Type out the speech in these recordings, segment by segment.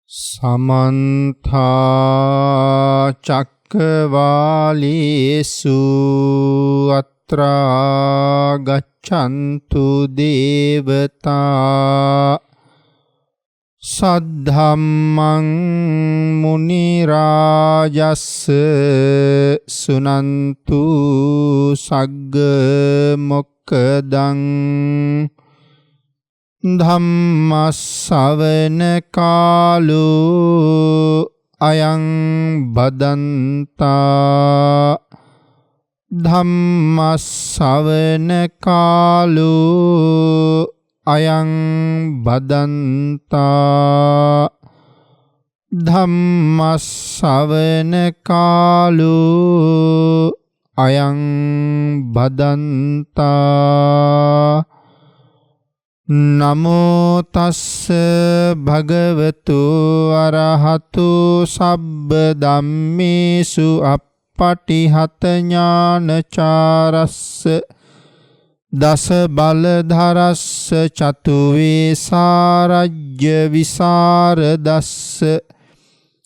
समन्था चक्रवालेषु अत्रा गच्छन्तु देवता सद्धम्मं मुनिराजस्स सुनन्तु सग्ग मोक्खदं ධම්මස්සවන කාලෝ අයං බදන්තා ධම්මස්සවන කාලෝ අයං බදන්තා ධම්මස්සවන කාලෝ අයං බදන්තා නමෝ තස්ස භගවතු අරහතු සබ්බ ධම්මේසු අප්පටිහත ඥානචාරස්ස දස බලධරස්ස චතු වේසාරජ්‍ය විසරදස්ස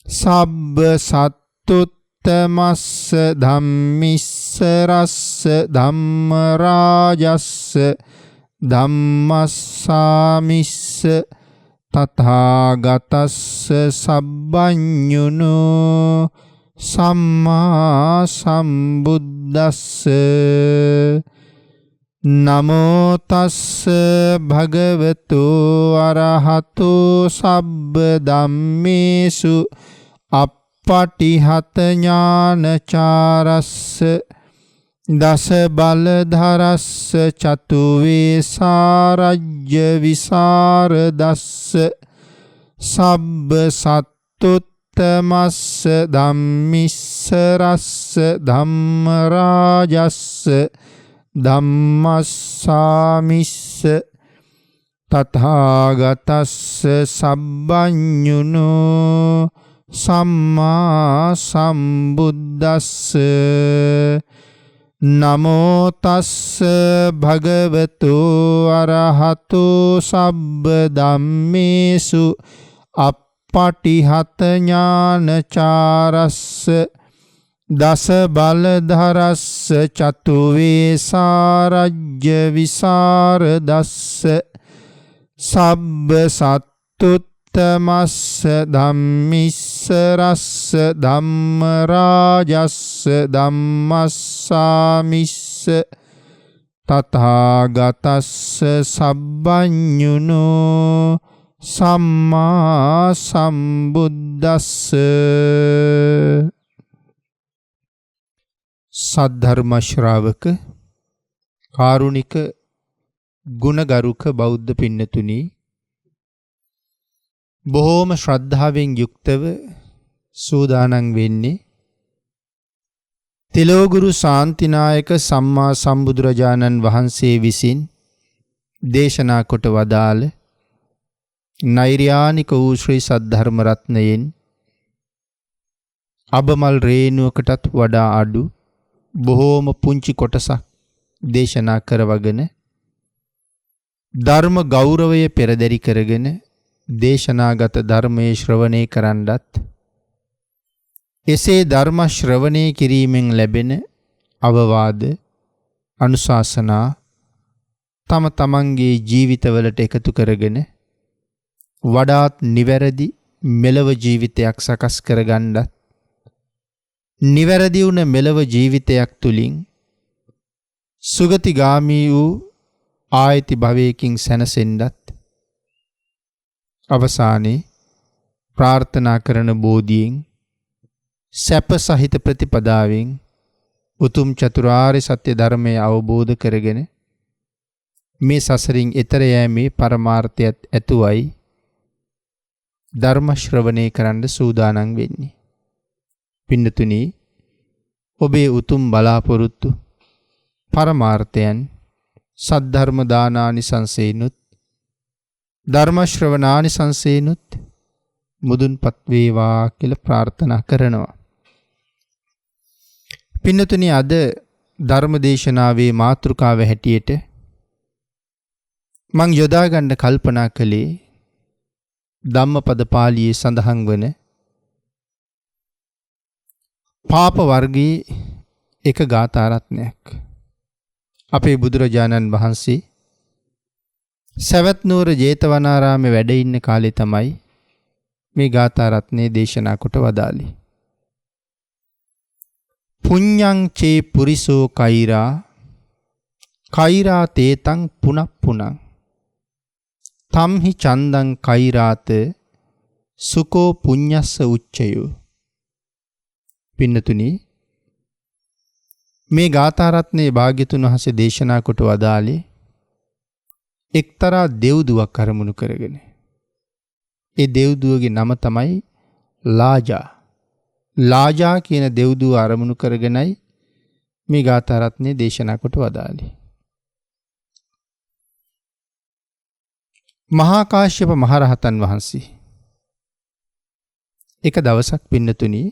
සබ්බ සත්තුත්තමස්ස ධම්මිස්සරස්ස ධම්මරාජස්ස ධම්මස්සාමිස්ස තථාගතස්ස සබ්බඤුනෝ සම්මා සම්බුද්දස්ස නමෝ තස්ස භගවතු අරහතු සබ්බ ධම්මේසු අප්පටිහත ඥානචාරස්ස දස බලධරස්ස චතු වේසාරජ්‍ය විසරදස්ස සබ්බ සත්තුත්තමස්ස ධම්මිස්සරස්ස ධම්මරාජස්ස ධම්මස්සාමිස්ස තථාගතස්ස සබ්බඤුනෝ සම්මා සම්බුද්දස්ස නමෝ තස්ස භගවතු අරහතු සබ්බ ධම්මේසු අප්පටිහත ඥානචාරස්ස දස බලධරස්ස චතු වේසාරජ්‍ය විසරදස්ස සබ්බ සත්තුත්තමස්ස ධම්මිස්සරස්ස ධම්මරාජස්ස ධම්මස්සාමිස්ස තථාගතස්ස සබ්බඤුනෝ සම්මා සම්බුද්දස්ස සද්ධර්ම ශ්‍රාවක කාරුණික ගුණගරුක බෞද්ධ පින්නතුනි, බොහෝම ශ්‍රද්ධාවෙන් යුක්තව සූදානම් වෙන්නේ තිලෝගුරු ශාන්තිනායක සම්මා සම්බුදුරජාණන් වහන්සේ විසින් දේශනා කොට වදාළ නෛර්යානික වූ ශ්‍රී සද්ධර්ම රත්නයෙන් අබමල් රේණුවකටත් වඩා අඩු බොහෝම පුංචි කොටසක් දේශනා කරවගෙන ධර්ම ගෞරවය පෙරදරි කරගෙන දේශනාගත ධර්මයේ ශ්‍රවණය කරන්නත් එසේ ධර්ම ශ්‍රවණය කිරීමෙන් ලැබෙන අවවාද අනුශාසනා තම තමන්ගේ ජීවිතවලට එකතු කරගෙන වඩාත් නිවැරදි මෙලව ජීවිතයක් සකස් කරගන්නත් නිවැරදි වුණ මෙලව ජීවිතයක් තුලින් සුගතිගාමී වූ ආයති භවයකින් සැනසෙන්නත් අවසානයේ ප්‍රාර්ථනා කරන බෝධියෙන් සැප සහිත ප්‍රතිපදාවෙන් උතුම් චතුරාර්ය සත්‍ය ධර්මය අවබෝධ කරගෙන මේ සසරින් එතර යෑමේ පරමාර්ථයත් ඇතුවයි ධර්ම ශ්‍රවණය කරන්න සූදානම් වෙන්නේ. පින්නතුනි, ඔබේ උතුම් බලාපොරොත්තු පරමාර්ථයන් සද්ධර්ම දානානිසංසේනුත් ධර්ම ශ්‍රවණානිසංසේනුත් මුදුන්පත් වේවා කියලා ප්‍රාර්ථනා කරනවා. පින්නතුනි, අද ධර්මදේශනාවේ මාතෘකාව හැටියට මං යොදා ගන්න කල්පනා කළේ ධම්මපද පාළියේ සඳහන් වන පාප වර්ගයේ එක ගාථා රත්නයක්. අපේ බුදුරජාණන් වහන්සේ සවැත් නුවර ජේතවනාරාමේ වැඩ ඉන්න කාලේ තමයි මේ ගාථා රත්නේ දේශනා කොට වදාළේ. පුඤ්ඤං චේ පුරිසෝ කෛරා කෛරා තේතං පුනප්පුනං තම්හි චන්දං කෛරාත සුකෝ පුඤ්ඤස්ස උච්චයෝ. පින්නතුනි, මේ ගාථා රත්නේ භාග්‍යතුන් වහන්සේ දේශනා කොට වදාළේ එක්තරා දෙව්දුවක් අරමුණු කරගෙන. ඒ දෙව්දුවගේ නම තමයි ලාජා. ලාජා කියන දෙව්දුව අරමුණු කරගෙනයි මේ ගාථා රත්නේ දේශනා කොට වදාළේ. මහා කාශ්‍යප මහරහතන් වහන්සේ එක දවසක් පින්නතුනි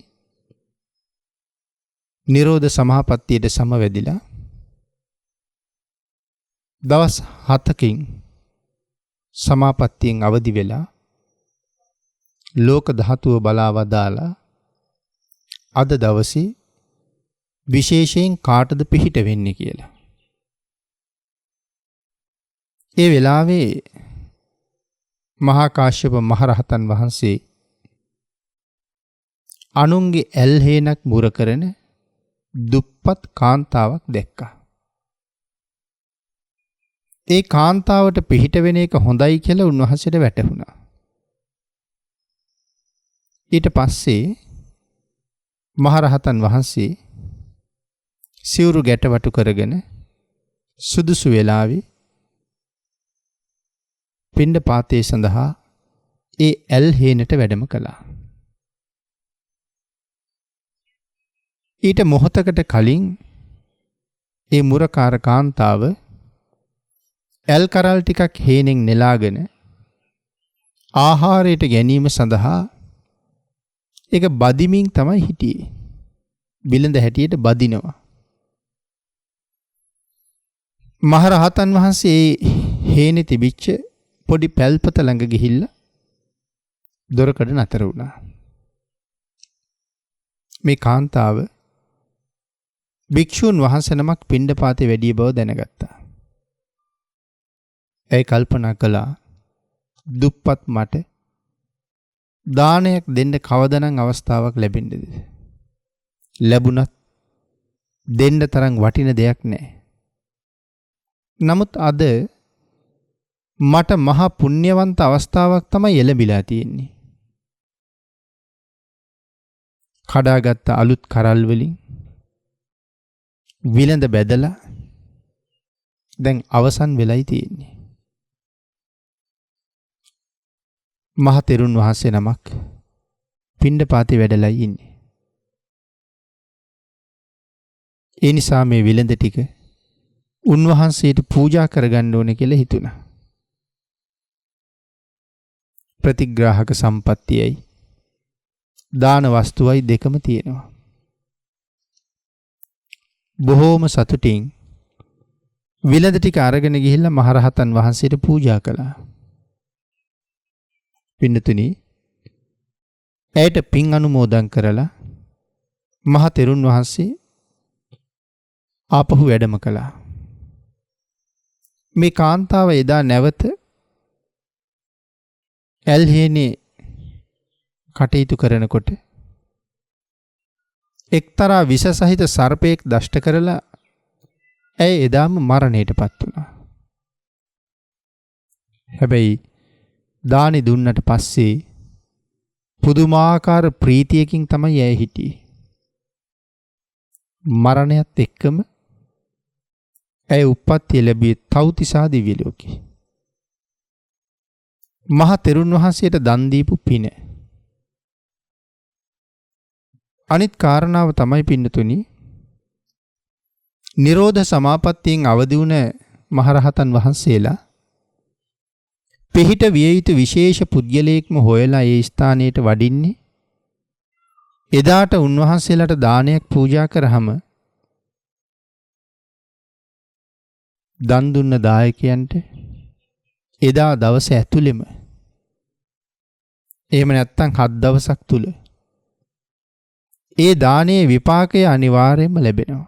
නිරෝධ සමාපත්තියට සමවැදිලා දවස් 7කින් සමාපත්තියෙන් අවදි වෙලා ලෝක ධාතුව බලා වදාලා අද දවසේ විශේෂයෙන් කාටද පිහිට වෙන්නේ කියලා. ඒ වෙලාවේ මහා කාශ්‍යප මහරහතන් වහන්සේ අනුන්ගේ ඇල්හේනක් මුර කරන දුප්පත් කාන්තාවක් දැක්කා. ඒ කාන්තාවට පිහිට වෙන එක හොඳයි කියලා උන්වහන්සේට වැටහුණා. ඊට පස්සේ මහරහතන් වහන්සේ සිවුරු ගැටවටු කරගෙන සුදුසු වෙලාවේ පිණ්ඩපාතයේ සඳහා ඒ ඇල්හේනට වැඩම කළා. ඊට මොහොතකට කලින් ඒ මුරකාර කාන්තාව ඇල් කරල් ටිකක් හේනෙන් නෙලාගෙන ආහාරයට ගැනීම සඳහා ඒක බදිමින් තමයි හිටියේ. බිලඳ හැටියට බදිනවා. මහරහතන් වහන්සේ හේනේ තිබිච්ච පොඩි පැල්පත ළඟ ගිහිල්ලා දොරකඩ නතර වුණා. මේ කාන්තාව භික්ෂූන් වහන්සේ නමක් පිණ්ඩපාතේ වැඩි බව දැනගත්තා. ඒ කල්පනා කළා දුප්පත් මට දානයක් දෙන්න කවදානම් අවස්ථාවක් ලැබෙන්නේද? ලැබුණත් දෙන්න තරම් වටින දෙයක් නැහැ. නමුත් අද මට මහා පුණ්‍යවන්ත අවස්ථාවක් තමයි එළඹිලා තියෙන්නේ. කඩාගත්ත අලුත් කරල් වලින් විලඳ බැදලා දැන් අවසන් වෙලයි තියෙන්නේ. මහ තෙරුන් වහන්සේ නමක් පිණ්ඩපාතේ වැඩලයි ඉන්නේ. ඒ නිසා මේ විලඳ ටික උන්වහන්සේට පූජා කරගන්න ඕනේ කියලා හිතුණා. ප්‍රතිග්‍රාහක සම්පත්තියයි දාන වස්තුවයි දෙකම තියෙනවා. බොහෝම සතුටින් විලඳ ටික අරගෙන ගිහිල්ලා මහරහතන් වහන්සේට පූජා කළා. පින්නතුනි, ඇයට පින් අනුමෝදන් කරලා මහ තෙරුන් වහන්සේ ආපහු වැඩම කළා. මේ කාන්තාව එදා නැවත ඇල්හේනේ කටයුතු කරනකොට එක්තරා විස සහිත සර්පයෙක් දෂ්ට කරලා ඇය එදාම මරණයටපත් වුණා. හැබැයි දානි දුන්නට පස්සේ පුදුමාකාර ප්‍රීතියකින් තමයි ඇය හිටියේ. මරණයත් එක්කම ඇය උප්පත්තිය ලැබියේ තව්තිසා දිව්‍ය ලෝකේ. මහ තෙරුන් වහන්සේට දන් දීපු පින. අනිත් කාරණාව තමයි පින්නතුනි, නිරෝධ සමාපත්තියෙන් අවදි වුණ මහරහතන් වහන්සේලා පිහිට විය යුතු විශේෂ පුද්ගලයෙක්ම හොයලා ඒ ස්ථානයට වඩින්නේ එදාට උන්වහන්සේලාට දානයක් පූජා කරාම දන් දුන්න දායකයන්ට එදා දවස ඇතුළෙම එහෙම නැත්නම් 7 දවසක් තුල ඒ දානයේ විපාකය අනිවාර්යයෙන්ම ලැබෙනවා.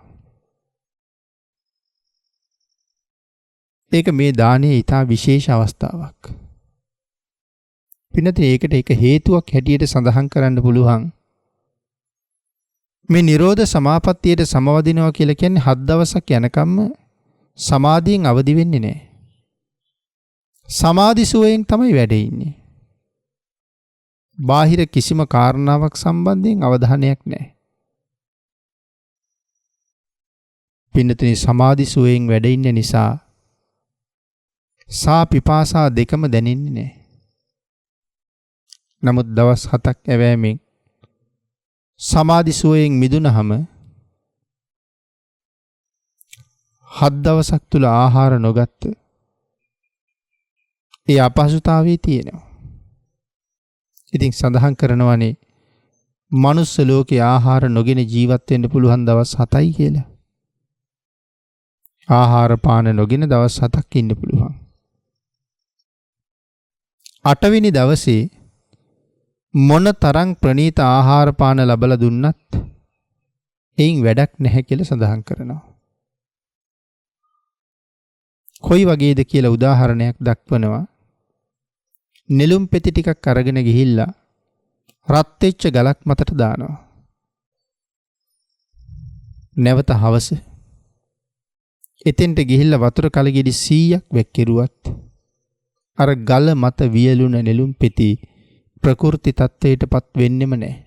ඒක මේ දානයේ ඊටා විශේෂ අවස්ථාවක්. පින්නතේ ඒකට එක හේතුවක් හැටියට සඳහන් කරන්න පුළුවන්. මේ නිරෝධ සමාපත්තියට සමවදිනවා කියලා කියන්නේ 7 දවසක් යනකම්ම සමාධියෙන් අවදි වෙන්නේ නැහැ. සමාධි සුවයෙන් තමයි වැඩ ඉන්නේ. බාහිර කිසිම කාරණාවක් සම්බන්ධයෙන් අවධානයක් නැහැ. පින්නතේ සමාධි සුවයෙන් වැඩ ඉන්න නිසා සා පිපාසා දෙකම දැනෙන්නේ නැහැ. නමුත් දවස් 7ක් ඇවෑමෙන් සමාධි සුවයෙන් මිදුනහම 7 දවසක් තුල ආහාර නොගත්ත ඒ අපහසුතාවයේ තියෙනවා. ඉතින් සඳහන් කරනවානේ මනුස්ස ලෝකේ ආහාර නොගෙන ජීවත් වෙන්න පුළුවන් දවස් 7යි කියලා. ආහාර පාන නොගෙන දවස් 7ක් ඉන්න පුළුවන්. 8 වෙනි දවසේ මොන තරම් ප්‍රණීත ආහාර පාන ලැබලා දුන්නත් එයින් වැඩක් නැහැ කියලා සඳහන් කරනවා. කොයි වගේද කියලා උදාහරණයක් දක්වනවා. නෙළුම් පෙති ටිකක් අරගෙන ගිහිල්ලා රත් වෙච්ච ගලක් මතට දානවා. නැවත හවස එතෙන්ට ගිහිල්ලා වතුර කලගෙඩි 100ක් වැක්කිරුවත් අර ගල මත වියලුන නෙළුම් පෙති ප්‍රකෘති තත්ත්වයටපත් වෙන්නෙම නැහැ.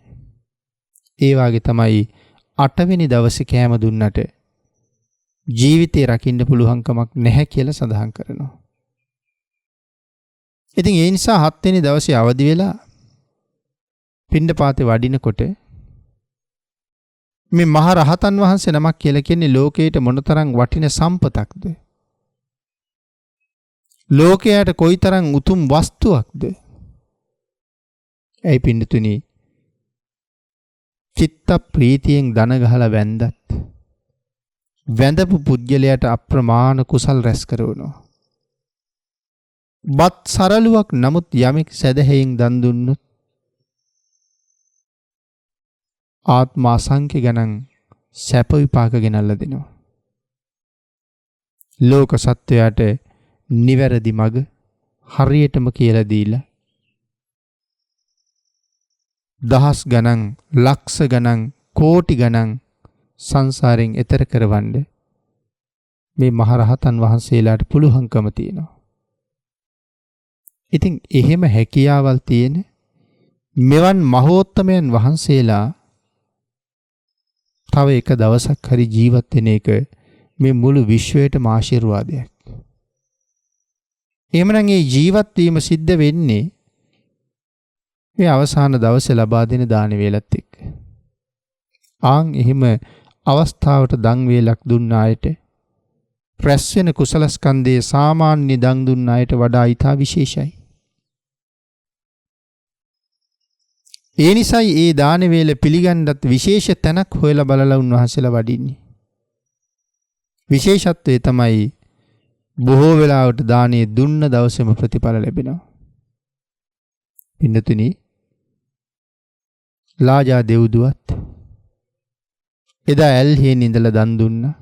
ඒ වාගේ තමයි 8 වෙනි දවසේ කෑම දුන්නට ජීවිතේ රකින්න පුළුවන් කමක් නැහැ කියලා සඳහන් කරනවා. ඉතින් ඒ නිසා 7 වෙනි දවසේ අවදි වෙලා පිණ්ඩපාතේ වඩිනකොට මේ මහ රහතන් වහන්සේ නමක් කියලා කියන්නේ ලෝකයට මොනතරම් වටින සම්පතක්ද? ලෝකයට කොයිතරම් උතුම් වස්තුවක්ද? ඇයි පින්නතුනි චිත්ත ප්‍රීතියෙන් දන ගහලා වැන්දත් වැඳපු පුජ්‍යලයට අප්‍රමාණ කුසල් රැස් කරවනවා. බත් සරලුවක් නමුත් යමෙක් සැදැහැයෙන් දන් දුන්නොත් ආත්ම අසංඛ්‍ය ගණන් සැප විපාක ගෙනල්ලා දෙනවා. ලෝක සත්වයාට නිවැරදි මඟ හරියටම කියලා දීලා දහස් ගණන් ලක්ෂ ගණන් කෝටි ගණන් සංසාරයෙන් එතර කරවන්න මේ මහරහතන් වහන්සේලාට පුළුවන්කම තියෙනවා. ඉතින් එහෙම හැකියාවල් තියෙන මෙවන් මහෝත්තමයන් වහන්සේලා තව එක දවසක් හරි ජීවත් වෙන එක මේ මුළු විශ්වයටම ආශිර්වාදයක්. එහෙමනම් මේ ජීවත් වීම සිද්ධ වෙන්නේ මේ අවසාන දවසේ ලබා දෙන දාන වේලත් එක්ක. ආන් එහෙම අවස්ථාවට දන් වේලක් දුන්න අයට රැස් වෙන කුසල ස්කන්ධයේ සාමාන්‍ය දන් දුන්න අයට වඩා ඊටා විශේෂයි. ඒ නිසායි ඒ දාන වේල පිළිගන්නත් විශේෂ තැනක් හොයලා බලලා උන්වහන්සේලා වඩින්නේ. විශේෂත්වය තමයි බොහෝ වෙලාවට දානේ දුන්න දවසේම ප්‍රතිඵල ලැබෙනවා. පින්නතුනි ලාජා දෙව්දුවත් එදා ඇල්හියෙන් ඉඳලා දන් දුන්නා.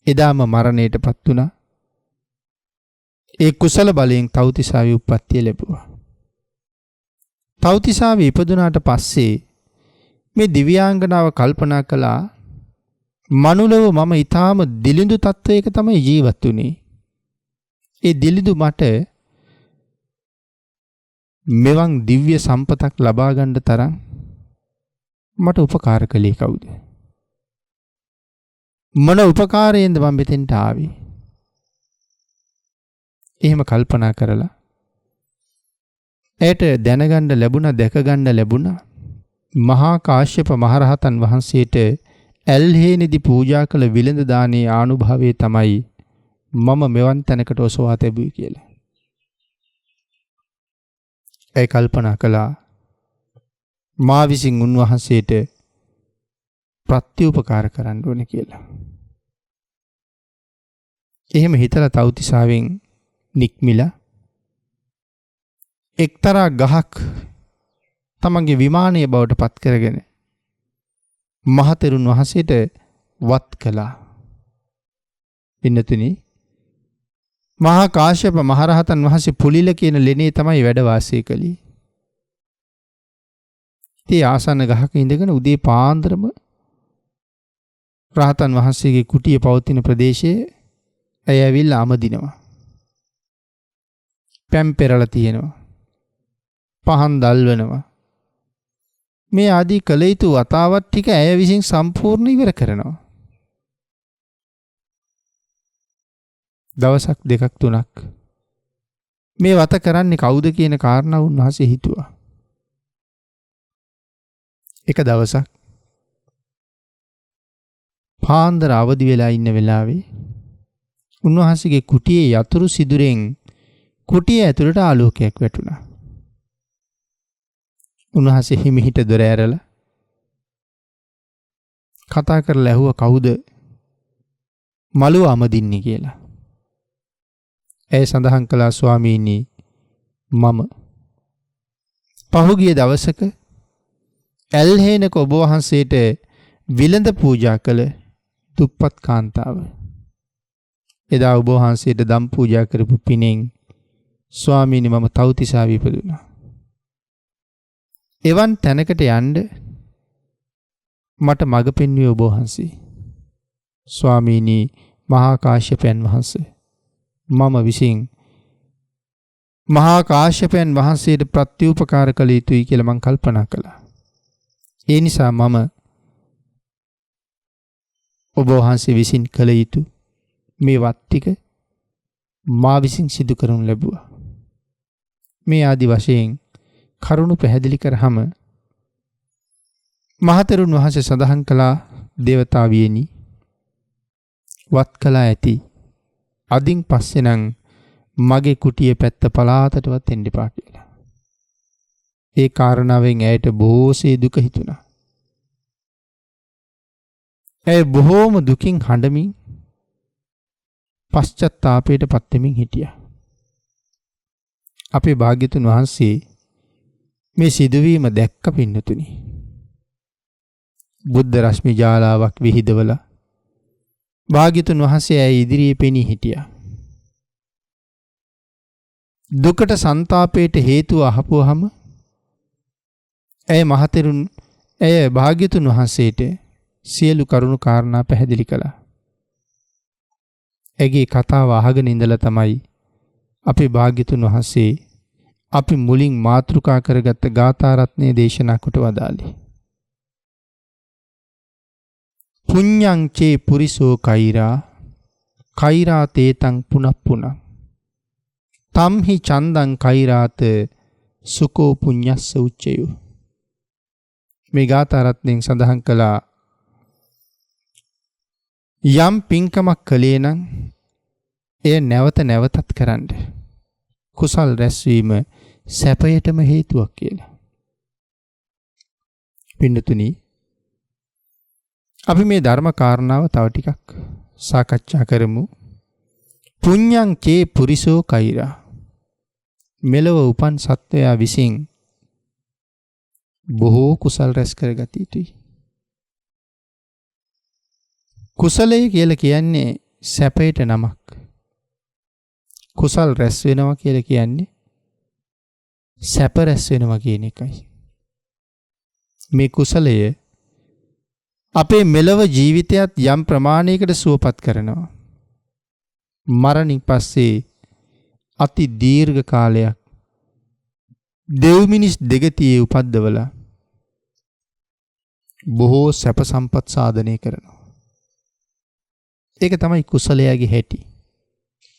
එදාම මරණයටපත් වුණා. ඒ කුසල බලයෙන් තව්තිසාවේ උප්පත්තිය ලැබුවා. තව්තිසාවේ ඉපදුනාට පස්සේ මේ දිව්‍යාංගනාව කල්පනා කළා මනුලව මම ඊටාම දිලිඳු තත්වයක තමයි ජීවත් වුනේ. ඒ දිලිඳු මට මෙවන් දිව්‍ය සම්පතක් ලබා ගන්න තරම් මට උපකාර කළේ කවුද? මොන උපකාරයෙන්ද මම මෙතෙන්ට ආවේ? එහෙම කල්පනා කරලා ඒට දැනගන්න ලැබුණා, දැකගන්න ලැබුණා මහා කාශ්‍යප මහරහතන් වහන්සේට ඇල්හේනේදී පූජා කළ විලඳ දානේ ආනුභාවයේ තමයි මම මෙවන් තැනකට ඔසවා තිබුවේ කියලා. ඒ කල්පනා කළා මා විසින් උන්වහන්සේට ප්‍රත්‍යුපකාර කරන්න ඕනේ කියලා. එහෙම හිතලා තව්තිසාවෙන් නික්මිලා එක්තරා ගහක් තමන්ගේ විමානය බවට පත් කරගෙන මහතෙරුන් වහන්සේට වත් කළා. පින්නතුනි, මහා කාශ්‍යප මහරහතන් වහන්සේ පුලිල කියන ලෙනේ තමයි වැඩ වාසය කළේ. ඉතින් ආසන්න ගහක ඉඳගෙන උදේ පාන්දරම රහතන් වහන්සේගේ කුටිය පවතින ප්‍රදේශයේ ඇය ඇවිල්ලා අමදිනවා. පැම් පෙරලා තියෙනවා. පහන් දල්වනවා. මේ ආදී කළ යුතු වතාවත් ටික ඇය විසින් සම්පූර්ණ ඉවර කරනවා. දවසක් දෙකක් තුනක් මේ වත කරන්නේ කවුද කියන කාරණාව උන්වහන්සේ හිතුවා. එක දවසක් පාන්දර අවදි වෙලා ඉන්න වෙලාවේ උන්වහන්සේගේ කුටියේ යතුරු සිදුරෙන් කුටිය ඇතුළට ආලෝකයක් වැටුණා. උන්වහන්සේ හිමිහිට දොර ඇරලා කතා කරලා ඇහුවා කවුද මළුව අමදින්නේ කියලා. ඇය සඳහන් කළා ස්වාමීනි මම. පහුගිය දවසක ඇල්හේනක ඔබ වහන්සේට විලඳ පූජා කළ දුප්පත් කාන්තාව. එදා ඔබ වහන්සේට දම් පූජා කරපු පිනෙන් ස්වාමීනි මම තව්තිසාව ඉපදුණා. එවන් තැනකට යන්න මට මඟ පෙන්වුවේ ඔබ වහන්සේ. ස්වාමීනි මහා කාශ්‍යපයන් වහන්සේ මම විසින් මහා කාශ්‍යපයන් වහන්සේට ප්‍රත්‍යූපකාර කළ යුතුයි කියලා මං කල්පනා කළා. ඒ නිසා මම ඔබ වහන්සේ විසින් කළ යුතු මේ වත් ටික මා විසින් සිදු කරනු ලැබුවා. මේ ආදි වශයෙන් කරුණු පැහැදිලි කරාම මහතෙරුන් වහන්සේ සඳහන් කළා දේවතාවියනි වත් කළා ඇති. අදින් පස්සේ නම් මගේ කුටියේ පැත්ත පලාතටවත් එන්න එපා කියලා. ඒ කාරණාවෙන් ඇයට බොහෝසේ දුක හිතුණා. ඇය බොහෝම දුකින් හඬමින් පශ්චත්තාපයට පත් වෙමින් හිටියා. අපේ භාග්‍යතුන් වහන්සේ මේ සිදුවීම දැක්ක පින්නතුනි. බුද්ධ රශ්මි ජාලාවක් විහිදවලා භාග්‍යතුන් වහන්සේ ඇය ඉදිරියේ පෙනී හිටියා. දුකට ਸੰతాපයට හේතුව අහපුවාම ඇය භාග්‍යතුන් වහන්සේට සියලු කරුණු කාරණා පැහැදිලි කළා. ඇගේ කතාව අහගෙන ඉඳලා තමයි අපේ භාග්‍යතුන් වහන්සේ අපි මුලින් මාතෘකා කරගත්ත ගාථා රත්නය දේශනා කොට වදාළේ. පුඤ්ඤං චේ පුරිසෝ කෛරා තේතං පුනප්පුනං තම්හි චන්දං කෛරාත සුකෝ පුඤ්ඤස්ස උච්චයෝ. මේ ගාථා රත්නයෙන් සඳහන් කළා යම් පින්කමක් කළේ නම් එය නැවත නැවතත් කරන්න. කුසල් රැස්වීම සැපයටම හේතුවක් කියලා. පින්නතුනි අපි මේ ධර්ම කාරණාව තව ටිකක් සාකච්ඡා කරමු. පුඤ්ඤං චේ පුරිසෝ කෛරා. මෙලව උපන් සත්වයා විසින් බොහෝ කුසල් රැස් කරගත යුතුයි. කුසලය කියලා කියන්නේ සැපයට නමක්. කුසල් රැස් වෙනවා කියලා කියන්නේ සැප රැස් වෙනවා කියන එකයි. මේ කුසලය අපේ මෙලව ජීවිතයත් යම් ප්‍රමාණයකට සුවපත් කරනවා. මරණින් පස්සේ අති දීර්ඝ කාලයක් දෙව් මිනිස් දෙගතියේ උපද්දවලා බොහෝ සැප සම්පත් සාධනය කරනවා. ඒක තමයි කුසලයාගේ හැටි.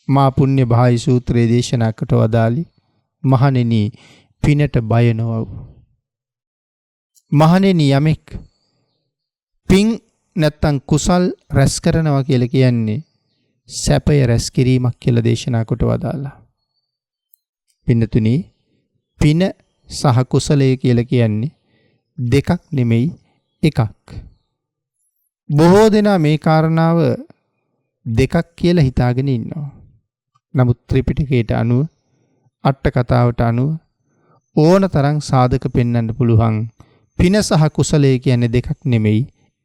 මා පුණ්‍ය භායි සූත්‍රයේ දේශනා කොට වදාළි මහණෙනි පිනට බය නොවව්. මහණෙනි යමෙක් පින් නැත්තම් කුසල් රැස් කරනවා කියලා කියන්නේ සැපය රැස් කිරීමක් කියලා දේශනා කොට වදාළා. පින්නතුනි පින සහ කුසලය කියලා කියන්නේ දෙකක් නෙමෙයි එකක්. බොහෝ දෙනා මේ කාරණාව දෙකක් කියලා හිතාගෙන ඉන්නවා. නමුත් ත්‍රිපිටකයට අනුව අට කතාවට අනුව ඕන තරම් සාධක පෙන්වන්න පුළුවන්. පින සහ කුසලයේ කියන්නේ දෙකක් නෙමෙයි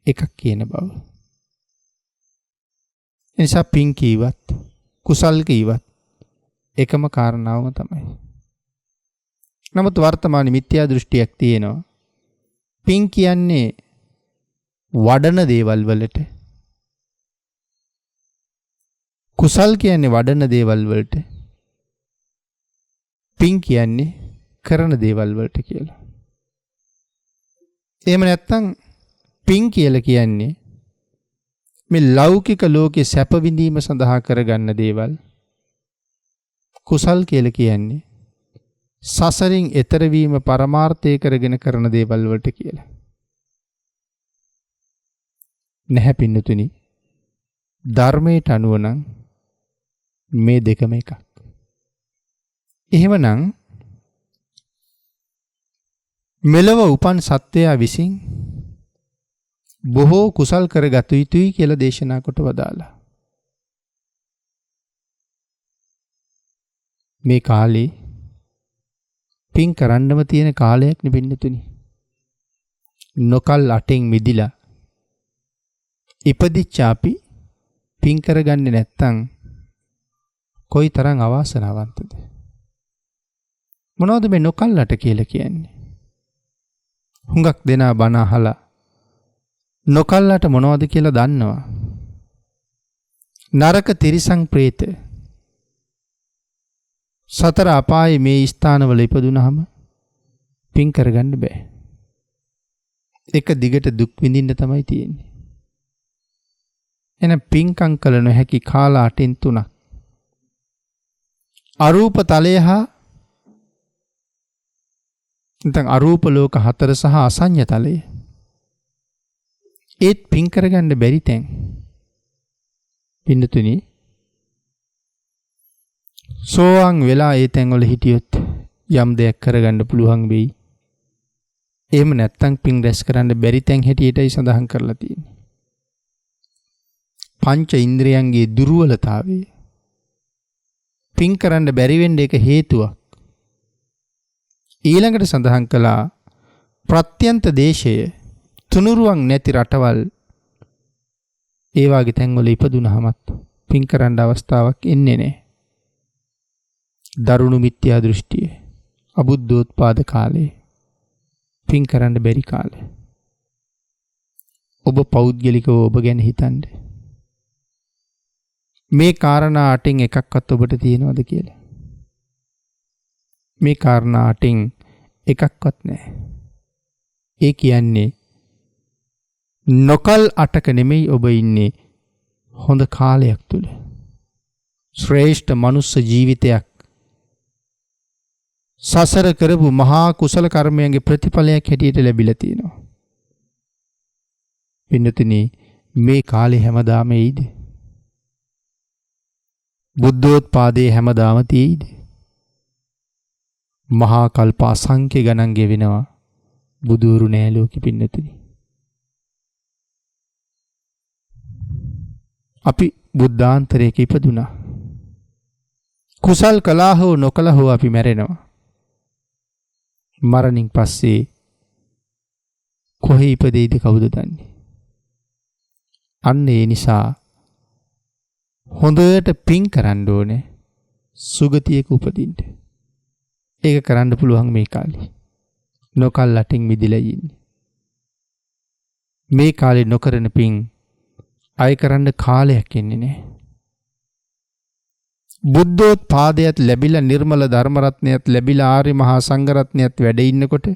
එකක් කියන බව. එනිසා පින් කීවත් කුසල් කීවත් එකම කාරණාවම තමයි. නමුත් වර්තමාන මිත්‍යා දෘෂ්ටියක් තියෙනවා. පින් කියන්නේ වඩන දේවල් වලට. කුසල් කියන්නේ වඩන දේවල් වලට. පින් කියන්නේ කරන දේවල් වලට කියලා. එහෙම නැත්නම් පින් කියලා කියන්නේ මේ ලෞකික ලෝකේ සැප විඳීම සඳහා කරගන්න දේවල්. කුසල් කියලා කියන්නේ සසරින් එතර වීම පරමාර්ථය කරගෙන කරන දේවල් වලට කියලා. නැහැ පින්නතුනි. ධර්මයට අනුව නම් මේ දෙකම එකක්. එහෙමනම් මෙලව උපන් සත්වයා විසින් බොහෝ කුසල් කරගත යුතුයි කියලා දේශනා කොට වදාලා. මේ කාලේ පින් කරන්නම තියෙන කාලයක් නෙවෙන්නතුනි. නොකල් අටෙන් මිදිලා ඉපදිච්ච අපි පින් කරගන්නේ නැත්තම් කොයි තරම් අවාසනාවන්තද? මොනවද මේ නොකල් අට කියලා කියන්නේ? හුඟක් දෙනා බණ අහලා නොකල් අට මොනවද කියලා දන්නවා. නරක තිරිසන් പ്രേත සතර අපායේ මේ ස්ථානවල ඉපදුනහම පින් කරගන්න බෑ. එක දිගට දුක් විඳින්න තමයි තියෙන්නේ. එන පින්කම් කළ නොහැකි කාල 8න් 3ක්. අරූප තලය හා නැත්නම් අරූප ලෝක 4 සහ අසඤ්ඤ තලය. ඒත් පින් කරගන්න බැරි තැන්. පින්නතුනි සෝවාන් වෙලා ඒ තැන්වල හිටියොත් යම් දෙයක් කරගන්න පුළුවන් වෙයි. එහෙම නැත්නම් පින් රැස් කරන්න බැරි තැන් හැටියටයි සඳහන් කරලා තියෙන්නේ. පංච ඉන්ද්‍රයන්ගේ දුර්වලතාවය පින් කරන්න බැරි වෙන්න එක හේතුවක්. ඊළඟට සඳහන් කළා ප්‍රත්‍යන්ත දේශය තුනුරුවන් නැති රටවල් ඒ වගේ තැන්වල ඉපදුනහමත් පින් කරන්න අවස්ථාවක් එන්නේ නැහැ. දරුණු මිත්‍යා දෘෂ්ටිය අබුද්ධෝත්පාද කාලේ පින් කරන්න බැරි කාලේ. ඔබ පෞද්ගලිකව ඔබ ගැන හිතන්න. මේ කාරණා 8න් එකක්වත් ඔබට තියෙනවද කියලා? මේ කාරණා 8න් එකක්වත් නැහැ. ඒ කියන්නේ නොකල් 8ක නෙමෙයි ඔබ ඉන්නේ හොඳ කාලයක් තුල. ශ්‍රේෂ්ඨ මනුස්ස ජීවිතයක් සසර කරපු මහා කුසල කර්මයන්ගේ ප්‍රතිඵලයක් හැටියට ලැබිලා තියෙනවා. පින්නතුනි මේ කාලේ හැමදාම එයිද? බුද්ධෝත්පාදයේ හැමදාම තියෙයිද? මහා කල්ප අසංඛ්‍ය ගණන් ගෙවෙනවා බුදුරු නෑ ලෝකෙ පින්නතුනි. අපි බුද්ධාන්තරයක ඉපදුනා. කුසල් කළා හෝ නොකළා හෝ අපි මැරෙනවා. මරණින් පස්සේ කොහේ ඉපදෙයිද කවුද දන්නේ? අන්න ඒ නිසා හොඳට පින් කරන්න ඕනේ සුගතියක උපදින්න. ඒක කරන්න පුළුවන් මේ කාලේ. නොකල් අටින් මිදිලා ඉන්නේ. මේ කාලේ නොකරන පින් අය කරන්න කාලයක් ඉන්නේ නැහැ. බුද්ධෝත්පාදයට ලැබිලා නිර්මල ධර්ම රත්නයත් ලැබිලා ආර්ය මහා සංඝ රත්නයත් වැඩ ඉන්නකොට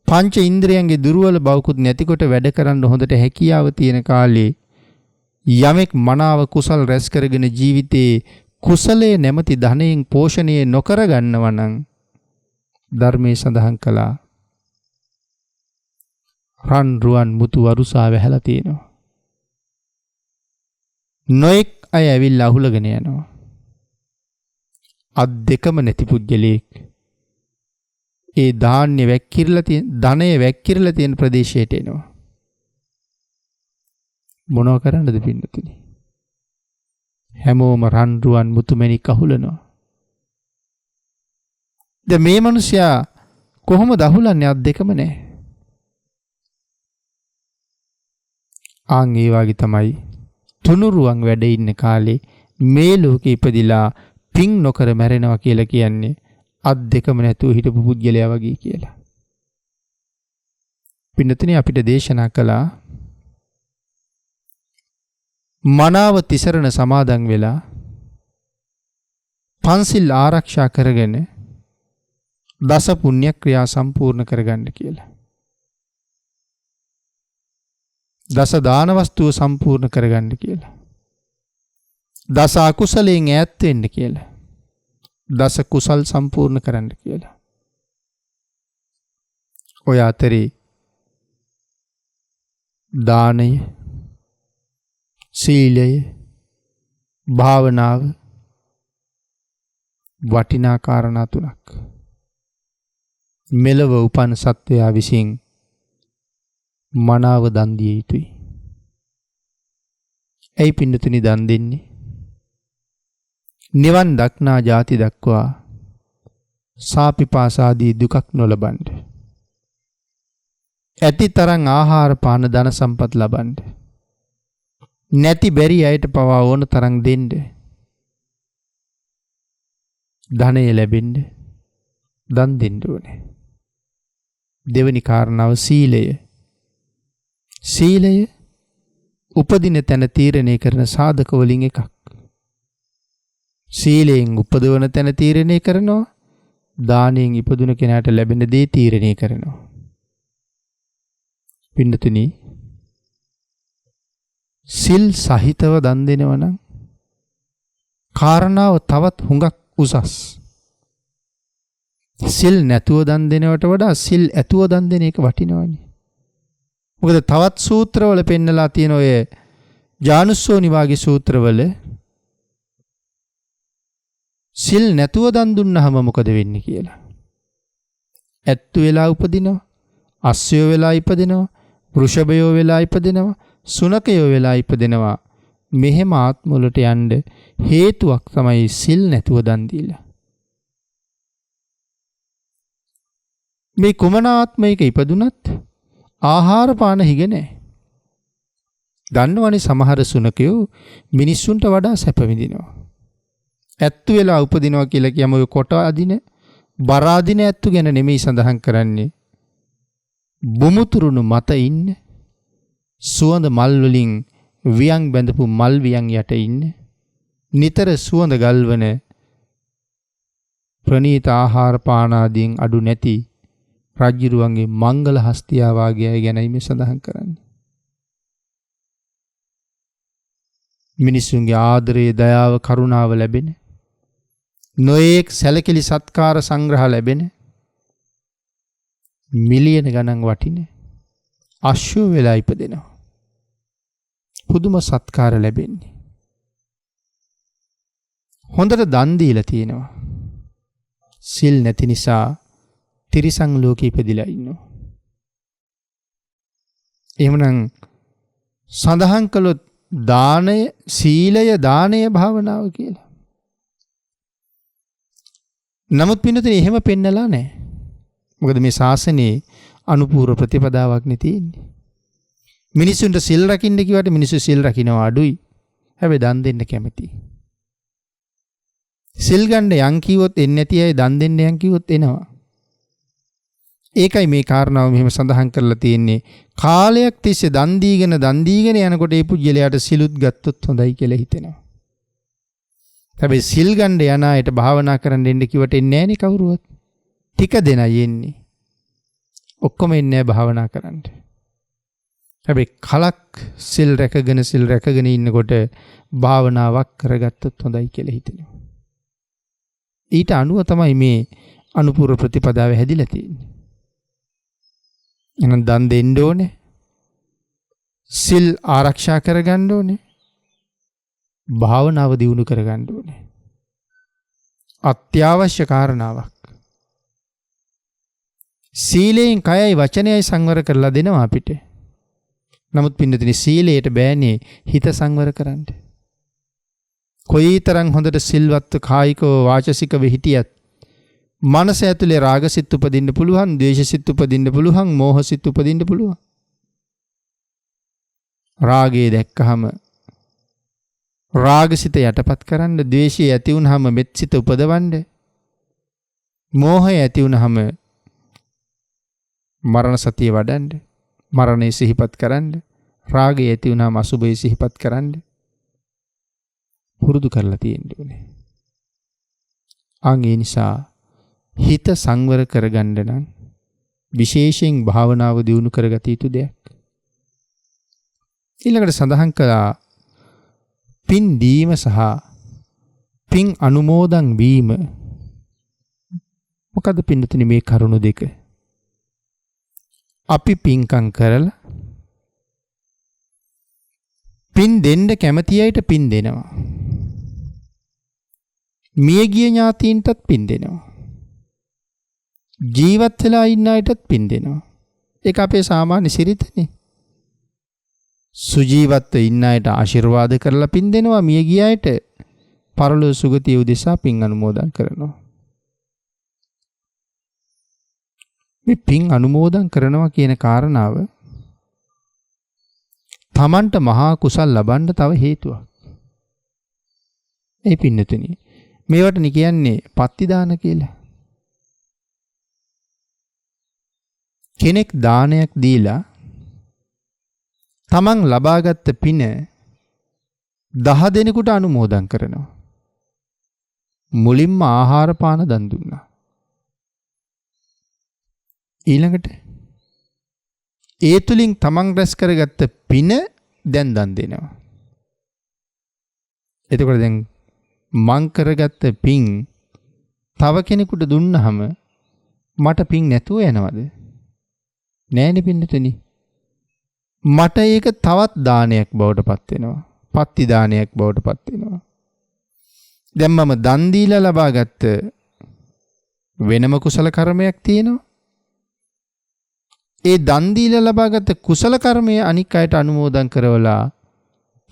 පංච ඉන්ද්‍රයන්ගේ දුර්වල බවකුත් නැතිකොට වැඩ කරන්න හොඳට හැකියාව තියෙන කාලේ යමෙක් මනාව කුසල් රැස් කරගෙන ජීවිතේ කුසලයේ නැමැති ධනයෙන් පෝෂණය නොකර ගන්නවා නම් ධර්මයේ සඳහන් කළා රන් රුවන් මුතු වරුසා වැහැලා තියෙනවා. නොඑක් අය ඇවිල්ලා අහුලගෙන යනවා. අත් දෙකම නැති පුද්ගලෙක් ඒ ධාන්‍ය වැක්කිරලා තියෙන ධනය වැක්කිරලා තියෙන ප්‍රදේශයට එනවා. මොනව කරන්නද පින්නතුනි? හැමෝම රන් රුවන් මුතුමැණික් අහුලනවා. දැන් මේ මිනිසයා කොහොමද අහුලන්නේ? අත් දෙකම නැහැ. ආන් ඒ වගේ තමයි තුනුරුවන් වැඩ ඉන්න කාලේ මේ ලෝකෙ ඉපදිලා පිං නොකර මැරෙනවා කියලා කියන්නේ අත් දෙකම නැතුව හිටපු පුද්ගලයා වගේ කියලා. පින්නතනේ අපිට දේශනා කළා මනාව තිසරණ සමාදන් වෙලා පන්සිල් ආරක්ෂා කරගෙන දස පුණ්‍ය ක්‍රියා සම්පූර්ණ කරගන්න කියලා. දස දාන වස්තුව සම්පූර්ණ කරගන්න කියලා. දස අකුසලයෙන් ඈත් වෙන්න කියලා. දස කුසල් සම්පූර්ණ කරන්න කියලා. ඔය අතරේ දානය, සීලය, භාවනාව වටිනා කාරණා තුනක්. මෙලව උපන් සත්වයා විසින් මනාව දන් දිය යුතුයි. ඇයි පින්නතුනි දන් දෙන්නේ? නිවන් දක්නා ජාති දක්වා සාපිපාසාදී දුකක් නොලබන්න. ඇති තරම් ආහාර පාන ධන සම්පත් ලබන්න. නැති බැරි අයට පවා ඕන තරම් දෙන්න. ධනය ලැබෙන්න දන් දෙන්න ඕනේ. දෙවෙනි කාරණාව සීලය. සීලය උපදින තැන තීරණය කරන සාධක වලින් එකක්. සීලයෙන් උපදවන තැන තීරණය කරනවා. දානයෙන් ඉපදුන කෙනාට ලැබෙන දේ තීරණය කරනවා. පින්නතුනි සිල් සහිතව දන් දෙනවා නම් කාරණාව තවත් හුඟක් උසස්. සිල් නැතුව දන් දෙනවට වඩා සිල් ඇතුව දන් දෙන එක වටිනවනේ. මොකද තවත් සූත්‍රවල පෙන්නලා තියෙන ඔය ජානුස්සෝනි වාගේ සූත්‍රවල සිල් නැතුව දන් දුන්නාම මොකද වෙන්නේ කියලා. ඇත්තු වෙලා උපදිනවා, අස්සයෝ වෙලා ඉපදිනවා, වෘෂභයෝ වෙලා ඉපදිනවා, සුනකයෝ වෙලා ඉපදිනවා. මෙහෙම ආත්ම වලට යන්න හේතුවක් තමයි සිල් නැතුව දන් දීලා. මේ කුමන ආත්මයක ඉපදුනත් ආහාර පාන හිග නැහැ. දන්නවනේ සමහර සුනකයෝ මිනිස්සුන්ට වඩා සැප විඳිනවා. ඇත්තු වෙලා උපදිනවා කියලා කියම ඔය කොට අදින, බර අදින ඇත්තු ගැන නෙමෙයි සඳහන් කරන්නේ. බුමුතුරුණු මත ඉන්න, සුවඳ මල් වලින් වියන් බැඳපු මල් වියන් යට ඉන්න, නිතර සුවඳ ගල්වන ප්‍රණීත ආහාර පාන ආදීන් අඩු නැති රජ්ජුරුවන්ගේ මංගල හස්තියා වාගේ අය ගැනයි මේ සඳහන් කරන්නේ. මිනිසුන්ගේ ආදරය, දයාව, කරුණාව ලැබෙන, නොඑක් සැලකිලි සත්කාර සංග්‍රහ ලැබෙන, මිලියන ගණන් වටින අශ්වය වෙලා ඉපදෙනවා. පුදුම සත්කාර ලැබෙන්නේ. හොඳට දන් දීලා තියෙනවා. සිල් නැති නිසා තිරිසන් ලෝකෙ ඉපදිලා ඉන්නවා. එහෙමනම් සඳහන් කළොත් දානය, සීලය, දානය, භාවනාව කියලා. නමුත් පින්නතුනි එහෙම පෙන්නලා නැහැ. මොකද මේ ශාසනයේ අනුපූර්ව ප්‍රතිපදාවක් නේ තියෙන්නේ. මිනිසුන්ට සිල් රකින්න කිව්වට මිනිස්සු සිල් රකින්නවා අඩුයි. හැබැයි දන් දෙන්න කැමතියි. සිල් ගන්න යන් කිව්වොත් එන්නේ නැති අය දන් දෙන්න යන් කිව්වොත් එනවා. ඒකයි මේ කාරණාව මෙහෙම සඳහන් කරලා තියෙන්නේ. කාලයක් තිස්සේ දන් දීගෙන යනකොට ඒ පුජ්‍යලයට සිලුත් ගත්තොත් හොඳයි කියලා හිතෙනවා. හැබැයි සිල් ගන්න යන අයට භාවනා කරන්න එන්න කිව්වට එන්නේ නැහනේ කවුරුවත්. ටික දෙනයි එන්නේ. ඔක්කොම එන්නේ භාවනා කරන්න. හැබැයි කලක් සිල් රැකගෙන ඉන්නකොට භාවනාවක් කරගත්තොත් හොඳයි කියලා හිතෙනවා. ඊට අනුව තමයි මේ අනුපූර්ව ප්‍රතිපදාව හැදිලා තියෙන්නේ. එහෙනම් දන් දෙන්න ඕනේ. සිල් ආරක්ෂා කරගන්න ඕනේ. භාවනාව දියුණු කරගන්න ඕනේ. අත්‍යවශ්‍ය කාරණාවක්. සීලයෙන් කයයි වචනයයි සංවර කරලා දෙනවා අපිට. නමුත් පින්නතුනි සීලයට බෑනේ හිත සංවර කරන්න. කොයිතරම් හොඳට සිල්වත්ව කායිකව වාචසිකව හිටියත් මනස ඇතුලේ රාගසිත උපදින්න පුළුවන්, ද්වේෂසිත උපදින්න පුළුවන්, මෝහසිත උපදින්න පුළුවන්. රාගය දැක්කහම රාගසිත යටපත් කරන්න, ද්වේෂය ඇති වුනහම මෙත්සිත උපදවන්න, මෝහය ඇති වුනහම මරණ සතිය වඩන්න, මරණය සිහිපත් කරන්න, රාගය ඇති වුනහම අසුභය සිහිපත් කරන්න පුරුදු කරලා තියෙන්න ඕනේ. ඒ නිසා හිත සංවර කරගන්න නම් විශේෂයෙන් භාවනාව දියුණු කරගත යුතු දෙයක්. ඊළඟට සඳහන් කළා පින් දීම සහ පින් අනුමෝදන් වීම. මොකද පින්නතුනි මේ කරුණු දෙක? අපි පින්කම් කරලා පින් දෙන්න කැමති අයට පින් දෙනවා. මියගිය ඥාතීන්ටත් පින් දෙනවා. ජීවත් වෙලා ඉන්න අයටත් පින් දෙනවා. ඒක අපේ සාමාන්‍ය සිරිතනේ. සුජීවත්ව ඉන්න අයට ආශිර්වාද කරලා පින් දෙනවා, මියගිය අයට පරලෝ සුගතිය උදෙසා පින් අනුමෝදන් කරනවා. මේ පින් අනුමෝදන් කරනවා කියන කාරණාව තමන්ට මහා කුසල් ලබන්න තව හේතුවක්. ඒ පින්නතුනි මේවට කියන්නේ පත්තිදාන කියලා. කෙනෙක් දානයක් දීලා තමන් ලබාගත් පින 10 දෙනෙකුට අනුමෝදන් කරනවා. මුලින්ම ආහාර පාන දන් දුන්නා. ඊළඟට ඒ තුලින් තමන් රැස් කරගත්ත පින දැන් දන් දෙනවා. එතකොට දැන් මං කරගත්ත පින් තව කෙනෙකුට දුන්නහම මට පින් නැතුව යනවද? නෑනේ පින්නතුනි. මට ඒක තවත් දානයක් බවට පත් වෙනවා. පත්ති දානයක් බවට පත් වෙනවා. දැන් මම දන් දීලා ලබාගත්ත වෙනම කුසල කර්මයක් තියෙනවා. ඒ දන් දීලා ලබාගත්ත කුසල කර්මය අනික් අයට අනුමෝදන් කරවලා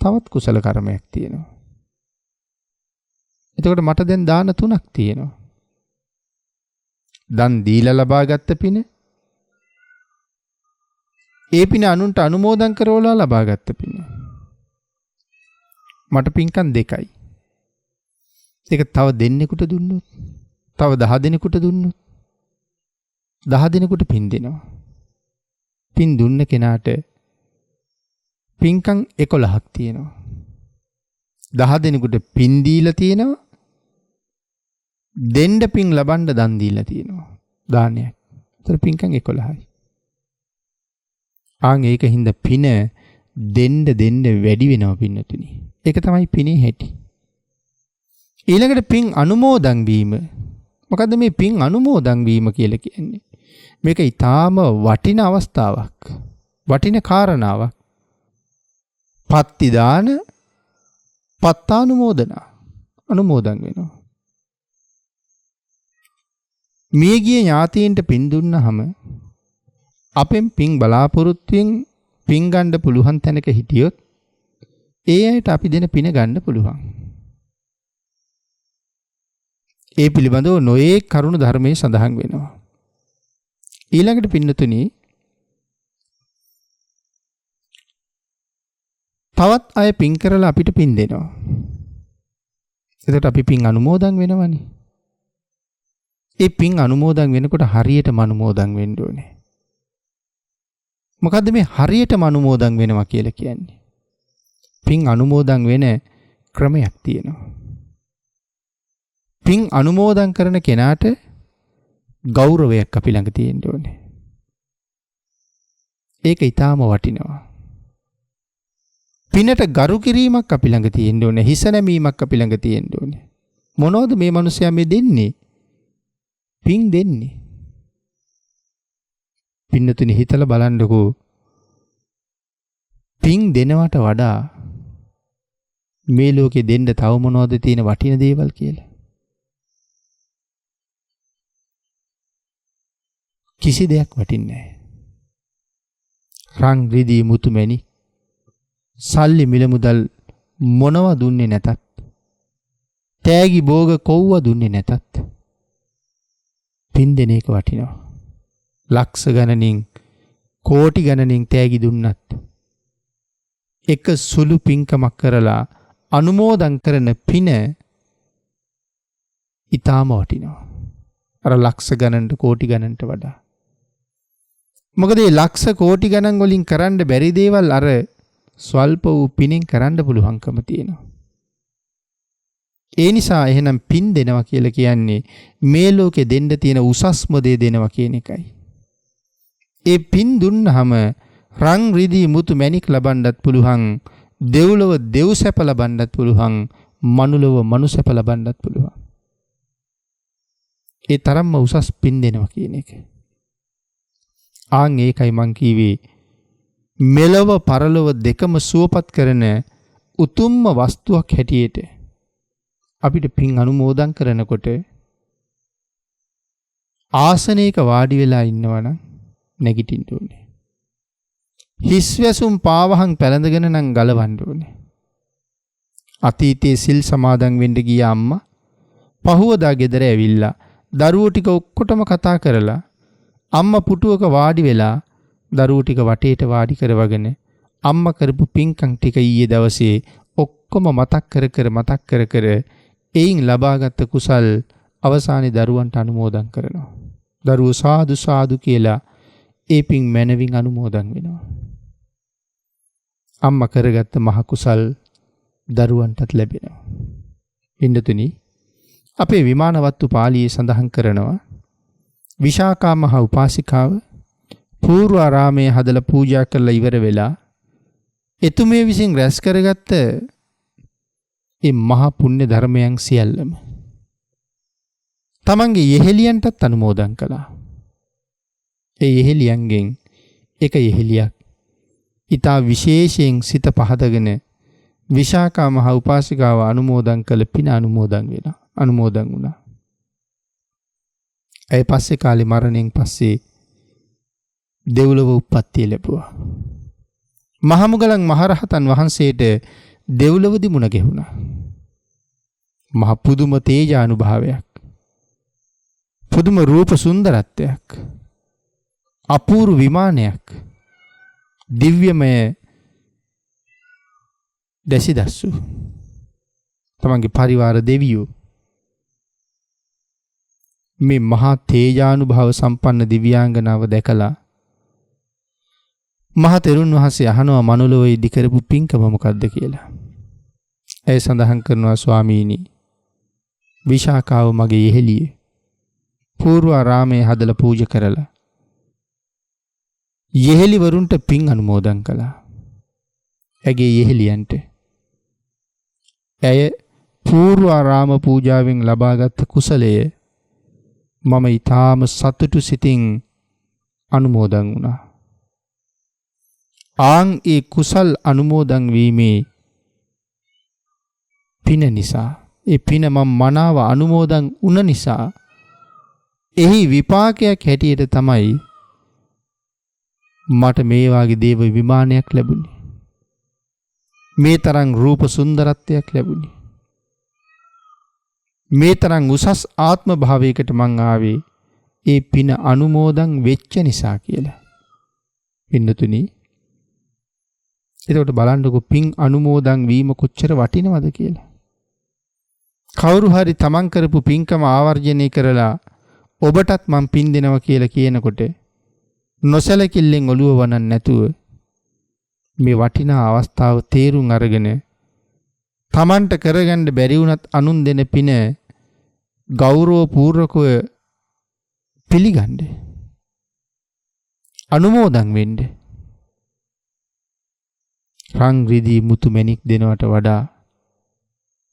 තවත් කුසල කර්මයක් තියෙනවා. එතකොට මට දැන් දාන 3ක් තියෙනවා. දන් දීලා ලබාගත්ත පින, ඒ පින අනුන්ට අනුමෝදන් කරවලා ලබාගත්ත පින. මට පින්කම් 2යි. ඒක තව දෙන්නෙකුට දුන්නොත්, තව 10 දෙනෙකුට දුන්නොත් 10 දෙනෙකුට පින් දෙනවා. පින් දුන්න කෙනාට පින්කම් 11ක් තියෙනවා. 10 දෙනෙකුට පින් දීලා තියෙනවා. දෙන්න පින් ලබන්න දන් දීලා තියෙනවා. දානයක්. ඒතර පින්කම් 11යි. ඒක හින්දා පින දෙන්න වැඩි වෙනවා පින්නතුනි. ඒක තමයි පිනේ හැටි. ඊළඟට පින් අනුමෝදන් වීම. මොකද්ද මේ පින් අනුමෝදන් වීම කියලා කියන්නේ? මේක ඊටාම වටින අවස්ථාවක්. වටින කාරණාවක්. පත්ති දාන පත්තානුමෝදන අනුමෝදන් වෙනවා. මියගිය ඥාතීන්ට පින් දුන්නහම අපෙන් පින් බලාපොරොත්තුෙන් පින් ගන්න පුළුවන් තැනක හිටියොත් ඒ අයට අපි දෙන පින ගන්න පුළුවන්. ඒ පිළිබඳව නොයේ කරුණු ධර්මයේ සඳහන් වෙනවා. ඊළඟට පින්නතුනි තවත් අය පින් කරලා අපිට පින් දෙනවා. එතකොට අපි පින් අනුමෝදන් වෙනවනේ. ඒ පින් අනුමෝදන් වෙනකොට හරියටම අනුමෝදන් වෙන්න ඕනේ. මොකද්ද මේ හරියටම අනුමෝදන් වෙනවා කියලා කියන්නේ? පින් අනුමෝදන් වෙන ක්‍රමයක් තියෙනවා. පින් අනුමෝදන් කරන කෙනාට ගෞරවයක් අපි ළඟ තියෙන්න ඕනේ. ඒක ඊටාම වටිනවා. පිනට ගරු කිරීමක් අපි ළඟ තියෙන්න ඕනේ. හිස නැමීමක් අපි ළඟ තියෙන්න ඕනේ. මොනවද මේ මිනිසයා මේ දෙන්නේ? පින් දෙන්නේ. පින්නතුනි හිතලා බලන්නකෝ. පින් දෙනවට වඩා මේ ලෝකේ දෙන්න තව මොනවද තියෙන වටින දේවල් කියලා? කිසි දෙයක් වටින්නේ නැහැ. රන් රිදී මුතු මැණි සල්ලි මිල මුදල් මොනව දුන්නේ නැතත්, තෑගි භෝග කොව්ව දුන්නේ නැතත්, පින් දෙන එක වටිනවා. ලක්ෂ ගණනින් කෝටි ගණනින් තෑගි දුන්නත් එක සුළු පින්කමක් කරලා අනුමෝදන් කරන පින ඊටාම වටිනවා. අර ලක්ෂ ගණන්ට කෝටි ගණන්ට වඩා. මොකද මේ ලක්ෂ කෝටි ගණන් වලින් කරන්න බැරි දේවල් අර ස්වල්ප වූ පිනෙන් කරන්න පුළුවන්කම තියෙනවා. ඒ නිසා එහෙනම් පින් දෙනවා කියලා කියන්නේ මේ ලෝකේ දෙන්න තියෙන උසස්ම දේ දෙනවා කියන එකයි. ඒ පින් දුන්නහම රන් රිදී මුතු මැණික් ලබන්නත් පුළුවන්, දෙව්ලොව දෙව් සැප ලබන්නත් පුළුවන්, මනුලොව මනු සැප ලබන්නත් පුළුවන්. ඒ තරම්ම උසස් පින් දෙනවා කියන එක. ආන් ඒකයි මං කීවේ මෙලොව පරලොව දෙකම සුවපත් කරන උතුම්ම වස්තුවක් හැටියට අපිට පින් අනුමෝදන් කරනකොට ආසනයක වාඩි වෙලා ඉන්නවනම් නැගිටින්න ඕනේ. හිස්වැසුම් පාවහන් පැලඳගෙන නම් ගලවන්න ඕනේ. අතීතයේ සිල් සමාදන් වෙන්න ගිය අම්මා පහුවදා ගෙදර ඇවිල්ලා දරුවෝ ටික ඔක්කොටම කතා කරලා අම්මා පුටුවක වාඩි වෙලා දරුවෝ ටික වටේට වාඩි කරවගෙන අම්මා කරපු පින්කම් ටික ඊයේ දවසේ ඔක්කොම මතක් කර කර එයින් ලබාගත් කුසල් අවසානයේ දරුවන්ට අනුමෝදන් කරනවා. දරුවෝ සාදු සාදු කියලා ඒ පින් මැනවින් අනුමෝදන් වෙනවා. අම්මා කරගත්ත මහ කුසල් දරුවන්ටත් ලැබෙනවා. පින්නතුනි අපේ විමානවත්තු පාළියේ සඳහන් කරනවා විශාකා මහ උපාසිකාව පූර්වාරාමයේ හදලා පූජා කරලා ඉවර වෙලා එතුමිය විසින් රැස් කරගත්ත ඒ මහා පුණ්‍ය ධර්මයන් සියල්ලම තමන්ගේ යෙහෙලියන්ටත් අනුමෝදන් කළා. ඒ යෙහෙලියන්ගෙන් එක යෙහෙලියක් ඊතා විශේෂයෙන් සිත පහදගෙන විශාකා මහ උපාසිකාව අනුමෝදන් කළ පින අනුමෝදන් වුණා. ඒ පස්සේ කාලේ මරණයෙන් පස්සේ දෙව්ලොව උප්පත්තිය ලැබුවා. මහමුගලන් මහරහතන් වහන්සේට දෙව්ලොවදී මුණ ගැහුණා. මහ පුදුම තේජානුභාවයක්, පුදුම රූප සුන්දරත්වයක්, අපූර්ව විමානයක්, දිව්‍යමය දැසිදස්සු තමන්ගේ පරිවාර දෙවියෝ මේ මහා තේජානුභාව සම්පන්න දිව්‍යාංගනාව දැකලා මහ තෙරුන් වහන්සේ අහනවා මනුලොවේ ඉදි කරපු පින්කම මොකද්ද කියලා. ඒ සඳහන් කරනවා ස්වාමීනි විශාකාව මගේ යෙහෙළිය පූර්වාරාමයේ හදලා පූජා කරලා යෙහෙළිවරුන්ට පින් අනුමෝදන් කළා. ඇගේ යෙහෙළියන්ට ඇය පූර්වාරාම පූජාවෙන් ලබාගත් කුසලය මම ඊටාම සතුටු සිතින් අනුමෝදන් වුණා. ආන් ඒ කුසල් අනුමෝදන් වීමේ පින නිසා, ඒ පින මම මනාව අනුමෝදන් වුණ නිසා එහි විපාකයක් හැටියට තමයි මට මේ වාගේ දේව විමානයක් ලැබුණේ. මේ තරම් රූප සුන්දරත්වයක් ලැබුණේ. මේ තරම් උසස් ආත්ම භාවයකට මං ආවේ ඒ පින අනුමෝදන් වෙච්ච නිසා කියලා. පින්නතුනි එතකොට බලන්නකො පින් අනුමෝදන් වීම කොච්චර වටිනවද කියලා. කවුරු හරි තමන් කරපු පින්කම ආවර්ජනය කරලා ඔබටත් මං පින් දෙනවා කියලා කියනකොට නොසලකිල්ලෙන් ඔළුව වනන් නැතුව මේ වටිනා අවස්ථාව තේරුම් අරගෙන තමන්ට කරගන්න බැරි වුණත් අනුන් දෙන පින ගෞරව පූර්වකව පිළිගන්න, අනුමෝදන් වෙන්න. රන් රිදී මුතු මැණික් දෙනවට වඩා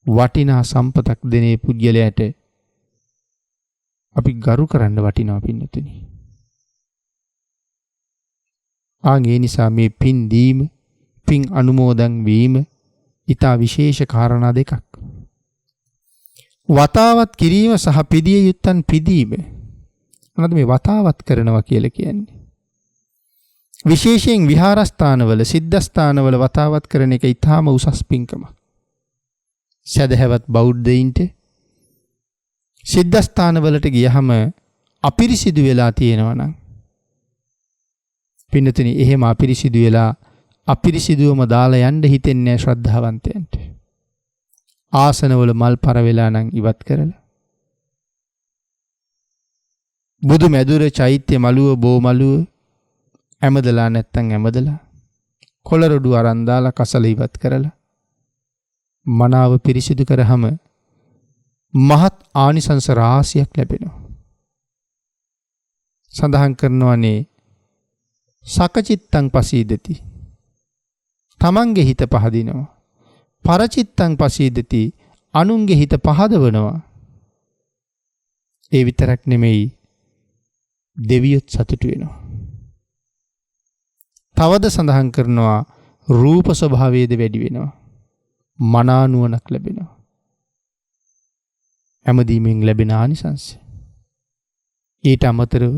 වටිනා සම්පතක් දෙනේ පුජ්‍යලයට අපි ගරු කරන්න වටිනවා පින්නතුනි. ආගේ නිසා මේ පින් දීම, පින් අනුමෝදන් වීම ඊට විශේෂ කාරණා දෙකක්. වතාවත් කිරීම සහ පිදිය යුත්තන් පිදීම. මොනවද මේ වතාවත් කරනවා කියලා කියන්නේ? විශේෂයෙන් විහාරස්ථානවල, සිද්ධාස්ථානවල වතාවත් කරන එක ඊටාම උසස් පින්කමක්. සදහැවත් බෞද්ධයින්ට සිද්ධාස්ථානවලට ගියහම අපිරිසිදු වෙලා තියෙනවා නම් පින්නතුනි එහෙම අපිරිසිදු වෙලා අපිරිසිදුවම දාලා යන්න හිතෙන්නේ නැහැ ශ්‍රද්ධාවන්තයන්ට. ආසනවල මල් පර වෙලා නම් ඉවත් කරලා. බුදු මැදුර චෛත්‍ය මළුව බෝ මළුව ඇමදලා නැත්තම් ඇමදලා කොළරොඩු අරන් දාලා කසල ඉවත් කරලා මනාව පිරිසිදු කරාම මහත් ආනිසංස රාශියක් ලැබෙනවා. සඳහන් කරනවානේ සකචිත්තං පසීදති. තමන්ගේ හිත පහදිනවා. පරචිත්තං පසීදති. අනුන්ගේ හිත පහදවනවා. ඒ විතරක් නෙමෙයි දෙවියොත් සතුටු වෙනවා. තවද සඳහන් කරනවා රූප ස්වභාවයේද වැඩි වෙනවා. මනානුවණක් ලැබෙනවා. හැමදීමෙන් ලැබෙන ආනිසංස. ඊට අමතරව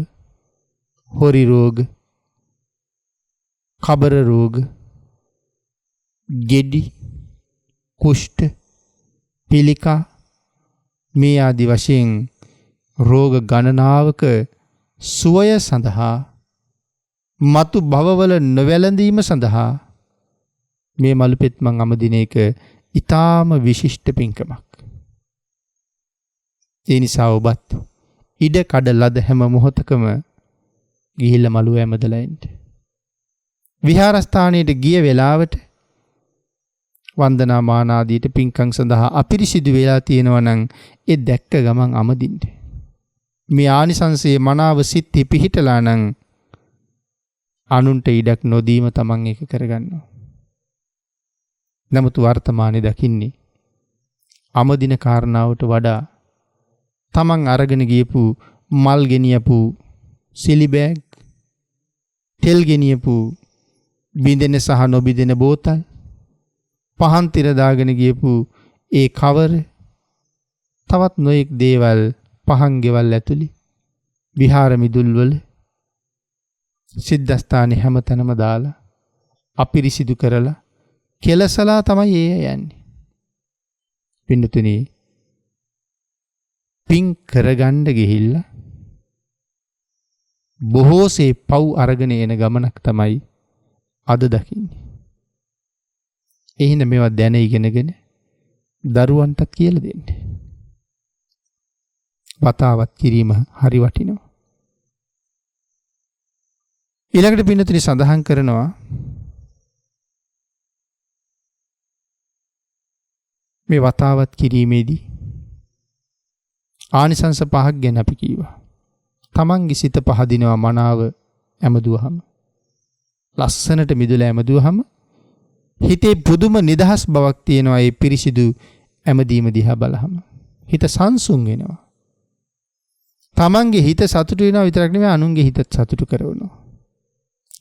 හොරි රෝග, කබර රෝග, ගෙඩි, කුෂ්ඨ, පිළිකා මේ ආදි වශයෙන් රෝග ගණනාවක සුවය සඳහා මතු භවවල නොවැළඳීම සඳහා මේ මලුපෙත් මං අමදින එක ඊටාම විශිෂ්ට පින්කමක්. ඒ නිසා ඔබත් ඉඩ කඩ ලද හැම මොහොතකම ගිහිල්ලා මලුව ඇමදලා එන්න. විහාරස්ථානයට ගිය වෙලාවට වන්දනා මාන ආදීට පින්කම් සඳහා අපිරිසිදු වෙලා තියෙනවා නම් ඒ දැක්ක ගමන් අමදින්න. මේ ආනිසංසයේ මනාව සිත් පිහිටලා නම් අනුන්ට ඉඩක් නොදීම තමන් ඒක කරගන්නවා. නමුත් වර්තමානයේ දකින්නේ අමදින කාරණාවට වඩා තමන් අරගෙන ගියපු මල් ගෙනියපු සිලි බෑග්, තෙල් ගෙනියපු බින්දෙන සහ නොබින්දෙන බෝතල්, පහන් තිර දාගෙන ගියපු ඒ කවර, තවත් නොයෙක් දේවල් පහන් ගෙවල් ඇතුළේ විහාර මිදුල් වල සිද්ධාස්ථානේ හැමතැනම දාලා අපිරිසිදු කරලා කෙලසලා තමයි ඒ යන්නේ. පින්නතුනි පින් කරගන්න ගිහිල්ලා බොහෝසේ පව් අරගෙන එන ගමනක් තමයි අද දකින්නේ. එහෙනම් මේවා දැන ඉගෙනගෙන දරුවන්ටත් කියලා දෙන්න. වතාවත් කිරීම හරි වටිනවා. ඊළඟට පින්නතුනි සඳහන් කරනවා මේ වතාවත් කිරීමේදී ආනිසංස පහක් ගැන අපි කීවා. තමන්ගේ සිත පහදිනවා මනාව ඇමදුවහම. ලස්සනට මිදුලා ඇමදුවහම හිතේ පුදුම නිදහස් බවක් තියෙනවා. ඒ පිරිසිදු ඇමදීම දිහා බලහම හිත සංසුන් වෙනවා. තමන්ගේ හිත සතුටු වෙනවා විතරක් නෙමෙයි අනුන්ගේ හිතත් සතුටු කරවනවා.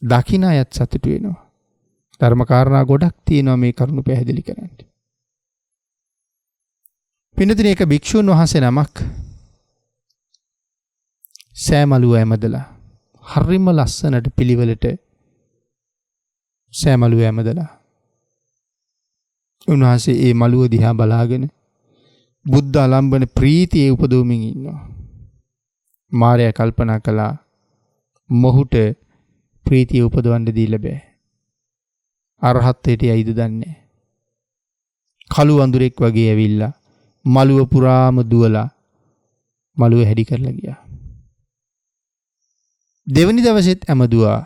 දකින්න අයත් සතුටු වෙනවා. ධර්ම කාරණා ගොඩක් තියෙනවා මේ කරුණ පැහැදිලි කරන්න. පින්නතුනි එක භික්ෂුන් වහන්සේ නමක් සෑමලුව ඇමදලා හරිම ලස්සනට පිළිවෙලට සෑමලුව ඇමදලා උන්වහන්සේ ඒ මලුව දිහා බලාගෙන බුද්ධ ආලම්බන ප්‍රීතියේ උපදවමින් ඉන්නවා. මාරයා කල්පනා කළා මොහුට ප්‍රීතිය උපදවන්න දීලා බෑ. අරහත්ත්වයට යයිද දන්නේ. කළු වඳුරෙක් වගේ ඇවිල්ලා මලුව පුරාම දුවලා මලුව හැඩි කරලා ගියා. දෙවනි දවසෙත් ඇමදුවා.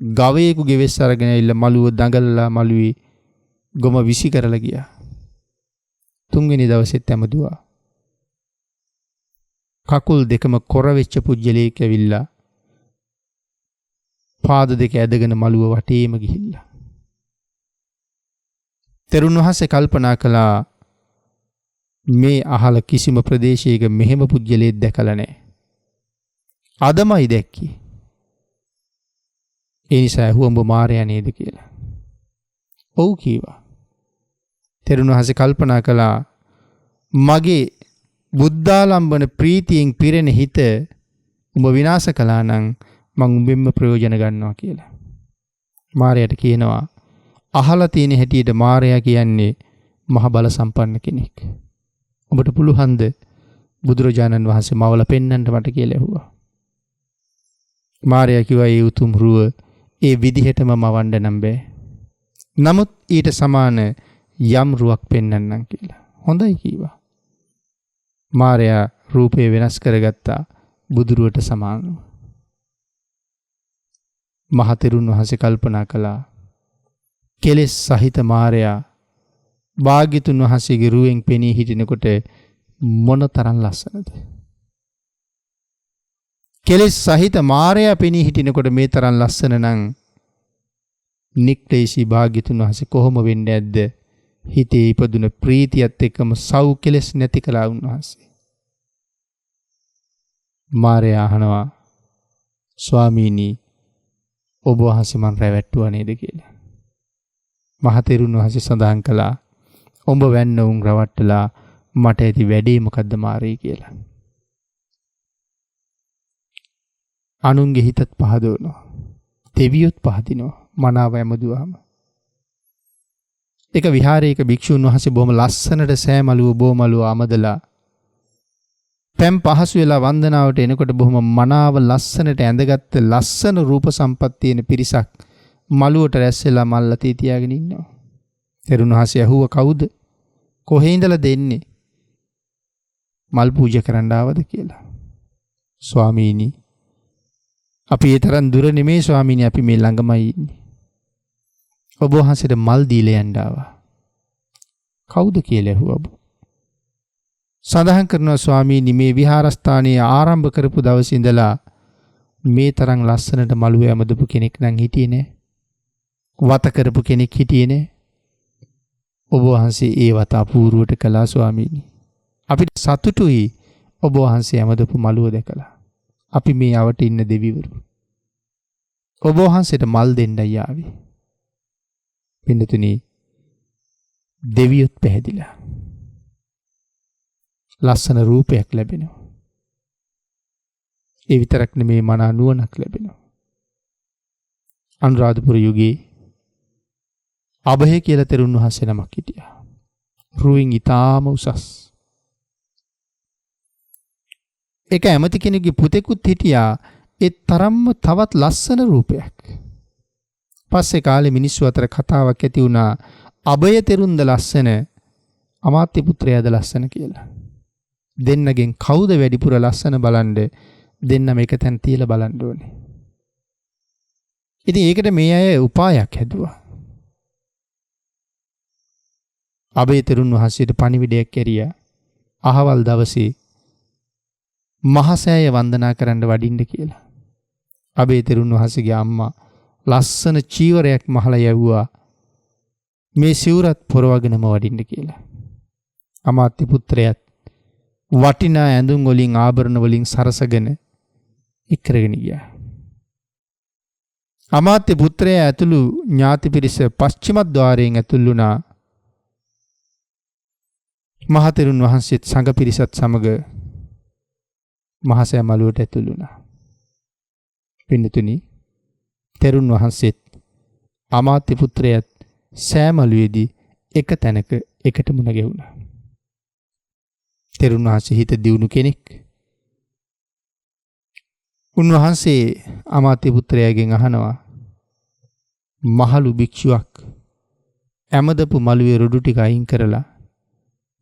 ගවයෙකු ගෙවෙස් අරගෙන ඇවිල්ලා මලුව දඟලලා මලුවේ ගොම විසි කරලා ගියා. තුන්වෙනි දවසෙත් ඇමදුවා. කකුල් දෙකම කොර වෙච්ච පුජ්‍යලයක ඇවිල්ලා පාද දෙක ඇදගෙන මලුව වටේම ගිහිල්ලා. තෙරුන් වහන්සේ කල්පනා කළා මේ අහල කිසිම ප්‍රදේශයක මෙහෙම පුජ්‍යලයක් දැකලා නැහැ. අදමයි දැක්කේ. ඒ නිසා ඇහුවා උඹ මාරයා නේද කියලා. ඔව් කීවා. තෙරුන් වහන්සේ කල්පනා කළා මගේ බුද්ධාලම්බන ප්‍රීතියෙන් පිරෙන හිත උඹ විනාශ කළා නම් මං උඹෙන්ම ප්‍රයෝජන ගන්නවා කියලා. මාරයාට කියනවා අහලා තියෙන හැටියට මාරයා කියන්නේ මහ බල සම්පන්න කෙනෙක්. ඔබට පුළුවන්ද බුදුරජාණන් වහන්සේ මවල පෙන්නන්න මට කියලා ඇහුවා. මාරයා කිව්වා ඒ උතුම් රුව ඒ විදිහටම මවන්න නම් බෑ. නමුත් ඊට සමාන යම් රුවක් පෙන්වන්නම් කියලා. හොඳයි කිව්වා. මාරයා රූපේ වෙනස් කරගත්තා බුදුරුවට සමානව. මහතෙරුන් වහන්සේ කල්පනා කළා කෙලෙස් සහිත මාරයා භාග්‍යතුන් වහන්සේගේ රුවෙන් පෙනී හිටිනකොට මොනතරම් ලස්සනද? කෙලෙස් සහිත මාරයා පෙනී හිටිනකොට මේ තරම් ලස්සන නම් නික්ලේශී භාග්‍යතුන් වහන්සේ කොහොම වෙන්නේ නැද්ද? හිතේ ඉපදුන ප්‍රීතියත් එක්කම සව් කෙලෙස් නැති කළා උන්වහන්සේ. මාරයා අහනවා ස්වාමීනි ඔබ වහන්සේ මන් රැවට්ටුවා නේද කියලා. මහතෙරුන් වහන්සේ සඳහන් කළා ඔබ වැන්න උන් රවට්ටලා මට ඇති වැඩේ මොකද්ද මාරේ කියලා. අනුන්ගේ හිතත් පහදවනවා. දෙවියොත් පහදිනවා මනාව ඇමදුවාම. එක විහාරයක භික්ෂුන් වහන්සේ බොහොම ලස්සනට සෑමලුව බොමලුව අමදලා පැම් පහසු වෙලා වන්දනාවට එනකොට බොහොම මනාව ලස්සනට ඇඳගත්ත ලස්සන රූප සම්පත් තියෙන පිරිසක් මලුවට රැස් වෙලා මල් අතේ තියාගෙන ඉන්නවා. තෙරුන් වහන්සේ ඇහුවා කවුද? කොහේ ඉඳලා දෙන්නේ? මල් පූජා කරන්න ආවද කියලා. ස්වාමීනි අපි ඒ තරම් දුර නෙමේ ස්වාමීනි අපි මේ ළඟමයි ඉන්නේ. ඔබ වහන්සේට මල් දීලා යන්න ආවා. කවුද කියලා ඇහුවා. සඳහන් කරනවා ස්වාමීනි මේ විහාරස්ථානයේ ආරම්භ කරපු දවසේ ඉඳලා මේ තරම් ලස්සනට මළුව ඇමදපු කෙනෙක් නම් හිටියේ නෑ. වත කරපු කෙනෙක් හිටියේ නෑ. ඔබ වහන්සේ ඒ වත අපූර්වට කළා ස්වාමීනි. අපිට සතුටුයි ඔබ වහන්සේ ඇමදපු මළුව දැකලා. අපි මේ අවට ඉන්න දෙවිවරු. ඔබ වහන්සේට මල් දෙන්නයි ආවේ. පින්නතුනි දෙවියොත් පැහැදිලා. ලස්සන රූපයක් ලැබෙනවා. ඒ විතරක් නෙමේ මනා නුවණක් ලැබෙනවා. අනුරාධපුර යුගයේ අභය කියලා තෙරුන් වහන්සේ නමක් හිටියා. රුවින් ඊටාම උසස්. එක ඇමති කෙනෙකුගේ පුතෙකුත් හිටියා ඒ තරම්ම තවත් ලස්සන රූපයක්. පස්සේ කාලේ මිනිස්සු අතර කතාවක් ඇති වුණා අභය තෙරුන්ද ලස්සන අමාත්‍ය පුත්‍රයාද ලස්සන කියලා. දෙන්නගෙන් කවුද වැඩිපුර ලස්සන බලන්න දෙන්නම එක තැන තියලා බලන්න ඕනේ. ඉතින් ඒකට මේ අය උපායක් හැදුවා. අභය තෙරුන් වහන්සේට පණිවිඩයක් ඇරියා. අහවල් දවසේ මහසෑය වන්දනා කරන්න වඩින්න කියලා. අභය තෙරුන් වහන්සේගේ අම්මා ලස්සන චීවරයක් මහලා යවුවා. මේ සිවුරත් පොරවගෙනම වඩින්න කියලා. අමාත්‍ය පුත්‍රයාත් වටිනා ඇඳුම් වලින් ආභරණ වලින් සරසගෙන ඉක්කරගෙන ගියා. අමාත්‍ය පුත්‍රයා ඇතුළු ඥාති පිරිස පශ්චිම ద్వාරයෙන් ඇතුළු වුණා. මහතෙරුන් වහන්සේත් සංඝ පිරිසත් සමග මහසෑ මළුවට ඇතුළු වුණා. පින්නතුනි තෙරුන් වහන්සේත් අමාත්‍ය පුත්‍රයාත් සෑමලුවේදී එක තැනක එකට මුණ ගැහුණා. තෙරුන් වහන්සේ හිත දියුණු කෙනෙක්. උන්වහන්සේ අමාත්‍ය පුත්‍රයාගෙන් අහනවා මහලු භික්ෂුවක් ඇමදපු මළුවේ රොඩු ටික අයින් කරලා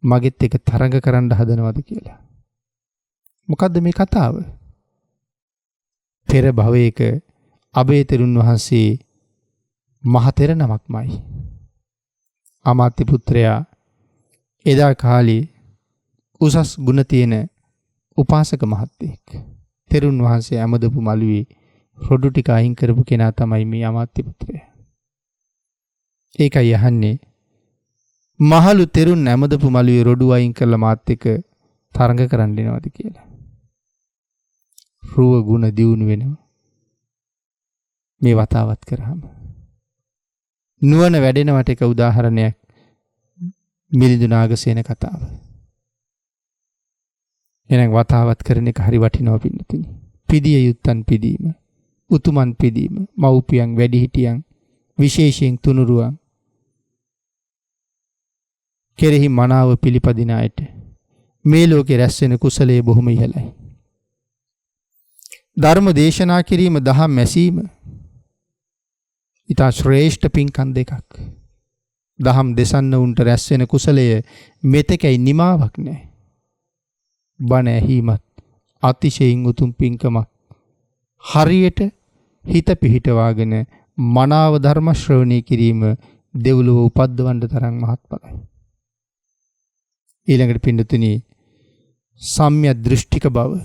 මගෙත් එක තරඟ කරන්න හදනවද කියලා. මොකද්ද මේ කතාව? පෙර භවයක අභය තෙරුන් වහන්සේ මහතෙර නමක්මයි. අමාත්‍ය පුත්‍රයා එදා කාලේ උසස් ගුණ තියෙන උපාසක මහත්තයෙක්. තෙරුන් වහන්සේ ඇමදපු මළුවේ රොඩු ටික අයින් කරපු කෙනා තමයි මේ අමාත්‍ය පුත්‍රයා. ඒකයි අහන්නේ මහලු තෙරුන් ඇමදපු මළුවේ රොඩු අයින් කරලා මාත් එක්ක තරඟ කරන්න එනවද කියලා. රුව ගුණ දියුණු වෙනවා. මේ වතාවත් කරාම නුවණ වැඩෙනවට එක උදාහරණයක් මිලිඳු නාගසේන කතාව. එහෙනම් වතාවත් කරන එක හරි වටිනවා පින්නතුනි. පිදිය යුත්තන් පිදීම, උතුමන් පිදීම, මව්පියන් වැඩිහිටියන් විශේෂයෙන් තුනුරුවන් කෙරෙහි මනාව පිළිපදින අයට මේ ලෝකේ රැස් වෙන කුසලයේ බොහොම ඉහළයි. ධර්ම දේශනා කිරීම, දහම් ඇසීම ඊට ශ්‍රේෂ්ඨ පින්කම් දෙකක්. දහම් දෙසන්න උන්ට රැස් වෙන කුසලය මෙතෙකයි නිමාවක් නැහැ. බණ ඇහිමත් අතිශයින් උතුම් පින්කමක්. හරියට හිත පිහිටවාගෙන මනාව ධර්ම ශ්‍රවණය කිරීම දෙව්ලොව උපද්දවන්න තරම් මහත්ඵලයි. ඊළඟට පින්නතුනි, සම්‍යක් දෘෂ්ටික බව.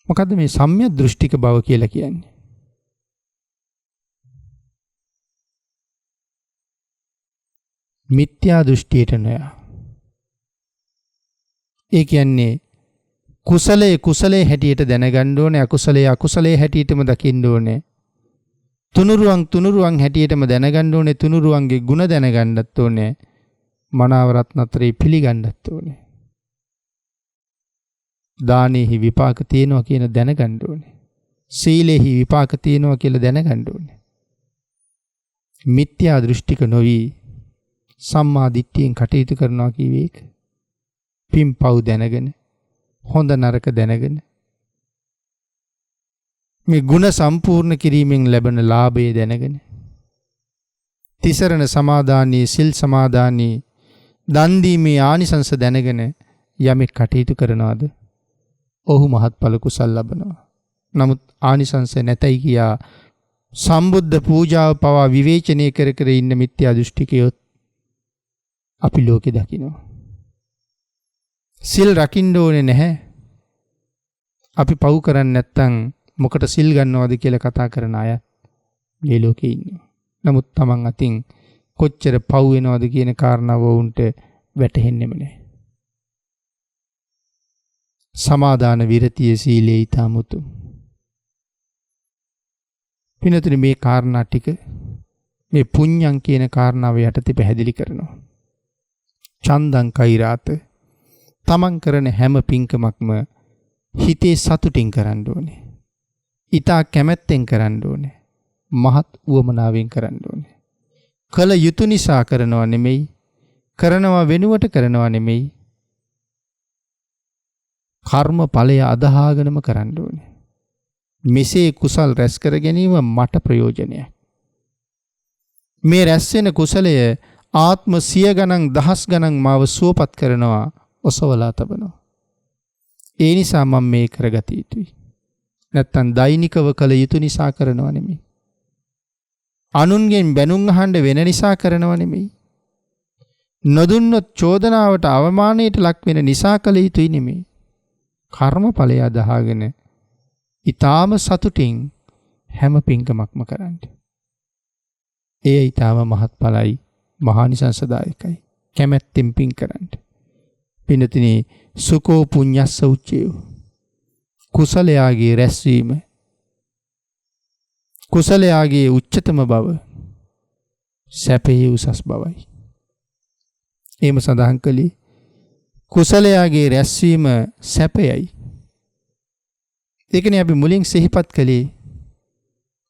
මොකද්ද මේ සම්‍යක් දෘෂ්ටික බව කියලා කියන්නේ? මිත්‍යා දෘෂ්ටියට නොයා. ඒ කියන්නේ කුසලයේ හැටියට දැනගන්න ඕනේ, අකුසලයේ හැටියටම දකින්න ඕනේ. තුනුරුවන් හැටියටම දැනගන්න ඕනේ, තුනුරුවන්ගේ ಗುಣ දැනගන්නත් ඕනේ. මනාව රත්නත්‍රේ පිළිගන්නත් ඕනේ. දානෙහි විපාක තියෙනවා කියන දැනගන්න ඕනේ. සීලෙහි විපාක තියෙනවා කියලා දැනගන්න ඕනේ. මිත්‍යා දෘෂ්ටික නොවි සම්මා දිට්ඨියෙන් කටයුතු කරනවා කියවේ ඒක. පින් පව් දැනගෙන, හොඳ නරක දැනගෙන, මේ ಗುಣ සම්පූර්ණ කිරීමෙන් ලැබෙන ලාභය දැනගෙන, තිසරණ සමාදානයේ, සිල් සමාදානයේ, දන් දීමේ ආනිසංස දැනගෙන යමෙක් කටයුතු කරනවාද, ඔහු මහත්ඵල කුසල් ලබනවා. නමුත් ආනිසංස නැතයි කියා සම්බුද්ධ පූජාව පවා විවේචනය කර කර ඉන්න මිත්‍යා දෘෂ්ටිකයොත් අපි ලෝකෙ දකිනවා. සිල් රකින්න ඕනේ නැහැ. අපි පව් කරන්නේ නැත්තම් මොකට සිල් ගන්නවද කියලා කතා කරන අය මේ ලෝකේ ඉන්නවා. නමුත් Taman අතින් කොච්චර පව් වෙනවද කියන කාරණාව වුන්ට වැටහෙන්නෙම නැහැ. සමාදාන විරතිය සීලේ ඊ타මුතු. පිනතුනි, මේ කාරණා ටික මේ පුඤ්ඤං කියන කාරණාව යටතේ පැහැදිලි කරනවා. චන්දං කෛරාත, තමන් කරන හැම පින්කමක්ම හිතේ සතුටින් කරන්න ඕනේ. ඊතා කැමැත්තෙන් කරන්න ඕනේ. මහත් උවමනාවෙන් කරන්න ඕනේ. කල යුතු නිසා කරනවා නෙමෙයි, කරනවා වෙනුවට කරනවා නෙමෙයි, කර්ම ඵලය අදහාගෙනම කරන්න ඕනේ. මෙසේ කුසල් රැස් කර ගැනීම මට ප්‍රයෝජනයක්. මේ රැස් වෙන කුසලය ආත්ම 100 ගණන්, දහස් ගණන් මාව සුවපත් කරනවා, ඔසවලා තබනවා. ඒ නිසා මම මේ කරගත යුතුයි. නැත්තම් දෛනිකව කළ යුතු නිසා කරනවා නෙමෙයි. අනුන්ගෙන් බැනුම් අහන්න වෙන නිසා කරනවා නෙමෙයි. නොදුන්නොත් චෝදනාවට, අවමානයට ලක් වෙන නිසා කළ යුතුයි නෙමෙයි. කර්මඵලය අදහාගෙන ඊටාම සතුටින් හැම පින්කමක්ම කරන්න. ඒ ඊටාම මහත්ඵලයි, මහානිසංසදායකයි. කැමැත්තෙන් පින් කරන්න. පින්නතිනි, සුකෝ පුඤ්ඤස්ස උච්චයෝ. කුසලයාගේ රැස්වීම, කුසලයාගේ උච්චතම බව සැපේ උසස් බවයි. එහෙම සඳහන් කළේ කුසලයාගේ රැස්වීම සැපයයි. ඒකනේ අපි මුලින් සිහිපත් කළේ,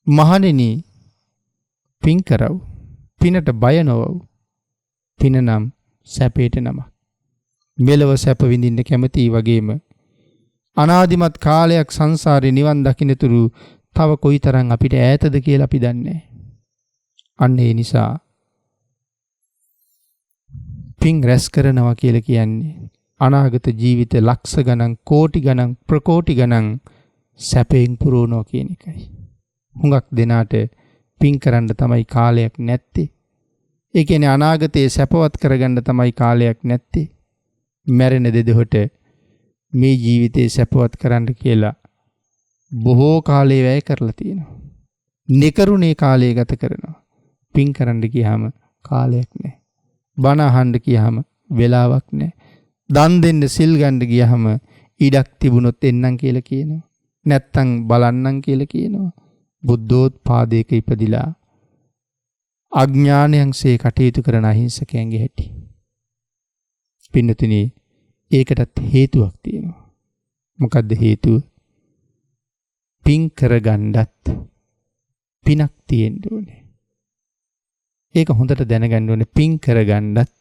මහණෙනි පින් කරව, පිනට බය නොවව්. පින නම් සැපේට නමක්. මෙලව සැප විඳින්න කැමති වගේම අනාදිමත් කාලයක් සංසාරේ නිවන් දකින්නතුරු තව කොයිතරම් අපිට ඈතද කියලා අපි දන්නේ. අන්න ඒ නිසා පින් රැස් කරනවා කියලා කියන්නේ අනාගත ජීවිත ලක්ෂ ගණන්, කෝටි ගණන්, ප්‍රකෝටි ගණන් සැපෙන් පුරවනවා කියන එකයි. හුඟක් දෙනාට පින් කරන්න තමයි කාලයක් නැත්තේ. ඒ කියන්නේ අනාගතයේ සැපවත් කරගන්න තමයි කාලයක් නැත්තේ. මැරෙන දෙදොහට මේ ජීවිතේ සැපවත් කරන්න කියලා බොහෝ කාලය වැය කරලා තියෙනවා. නිකරුණේ කාලය ගත කරනවා. පින් කරන්න ගියාම කාලයක් නැහැ. බණ අහන්න ගියාම වෙලාවක් නැහැ. දන් දෙන්න, සිල් ගන්න ගියාම ඉඩක් තිබුණොත් එන්නම් කියලා කියනවා. නැත්තම් බලන්නම් කියලා කියනවා. බුද්ධෝත්පාදයක ඉපදිලා අඥානයන්සේ කටයුතු කරන අහිංසකයන්ගේ හැටි. පින්නතුනි, ඒකටත් හේතුවක් තියෙනවා. මොකද්ද හේතුව? පින් කරගන්නත් පිනක් තියෙන්න ඕනේ. ඒක හොඳට දැනගන්න ඕනේ. පින් කරගන්නත්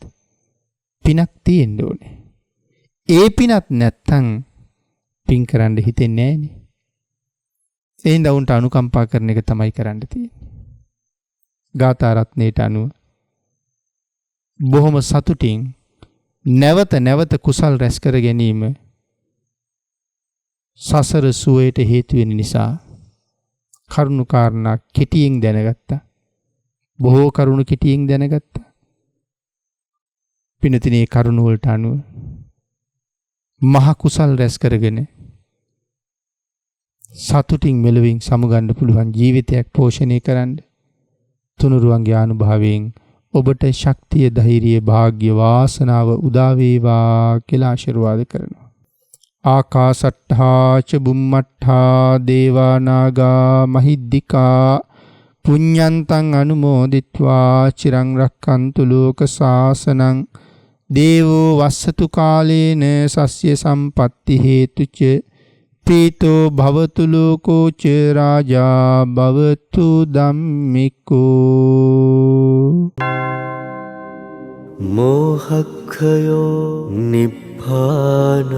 පිනක් තියෙන්න ඕනේ. ඒ පිනත් නැත්තම් පින් කරන්න හිතෙන්නේ නැහනේ. එහෙනම් උන්ට අනුකම්පා කරන එක තමයි කරන්න තියෙන්නේ. ගාථා රත්නයට අනුව බොහොම සතුටින් නැවත නැවත කුසල් රැස් කර ගැනීම සසර සුවයට හේතු වෙන නිසා කරුණු කාරණා කෙටියෙන් දැනගත්තා. බොහෝ කරුණු කෙටියෙන් දැනගත්තා. පිනතිනේ කරුණු වලට අනුව මහ කුසල් රැස් කරගෙන සතුටින් මෙලොවින් සමුගන්න පුළුවන් ජීවිතයක් පෝෂණය කරන්න තුනුරුවන්ගේ අනුභවයෙන් ඔබට ශක්තිය ධෛර්යය වාග්ය වාසනාව උදා වේවා කියලා ආශිර්වාද කරනවා. ආකාසට්ඨා ච බුම්මට්ඨා දේවා නාග මහිද්దికා පුඤ්ඤන්තං අනුමෝදිත්වා චිරං රක්ඛන්තු ලෝක සාසනං දේවෝ වස්සතු කාලේන සස්්‍ය සම්පatti හේතුච පීතෝ භවතු ලෝකෝ ච රාජා භවතු ධම්මිකෝ මෝහක්ඛයෝ නිබ්බානං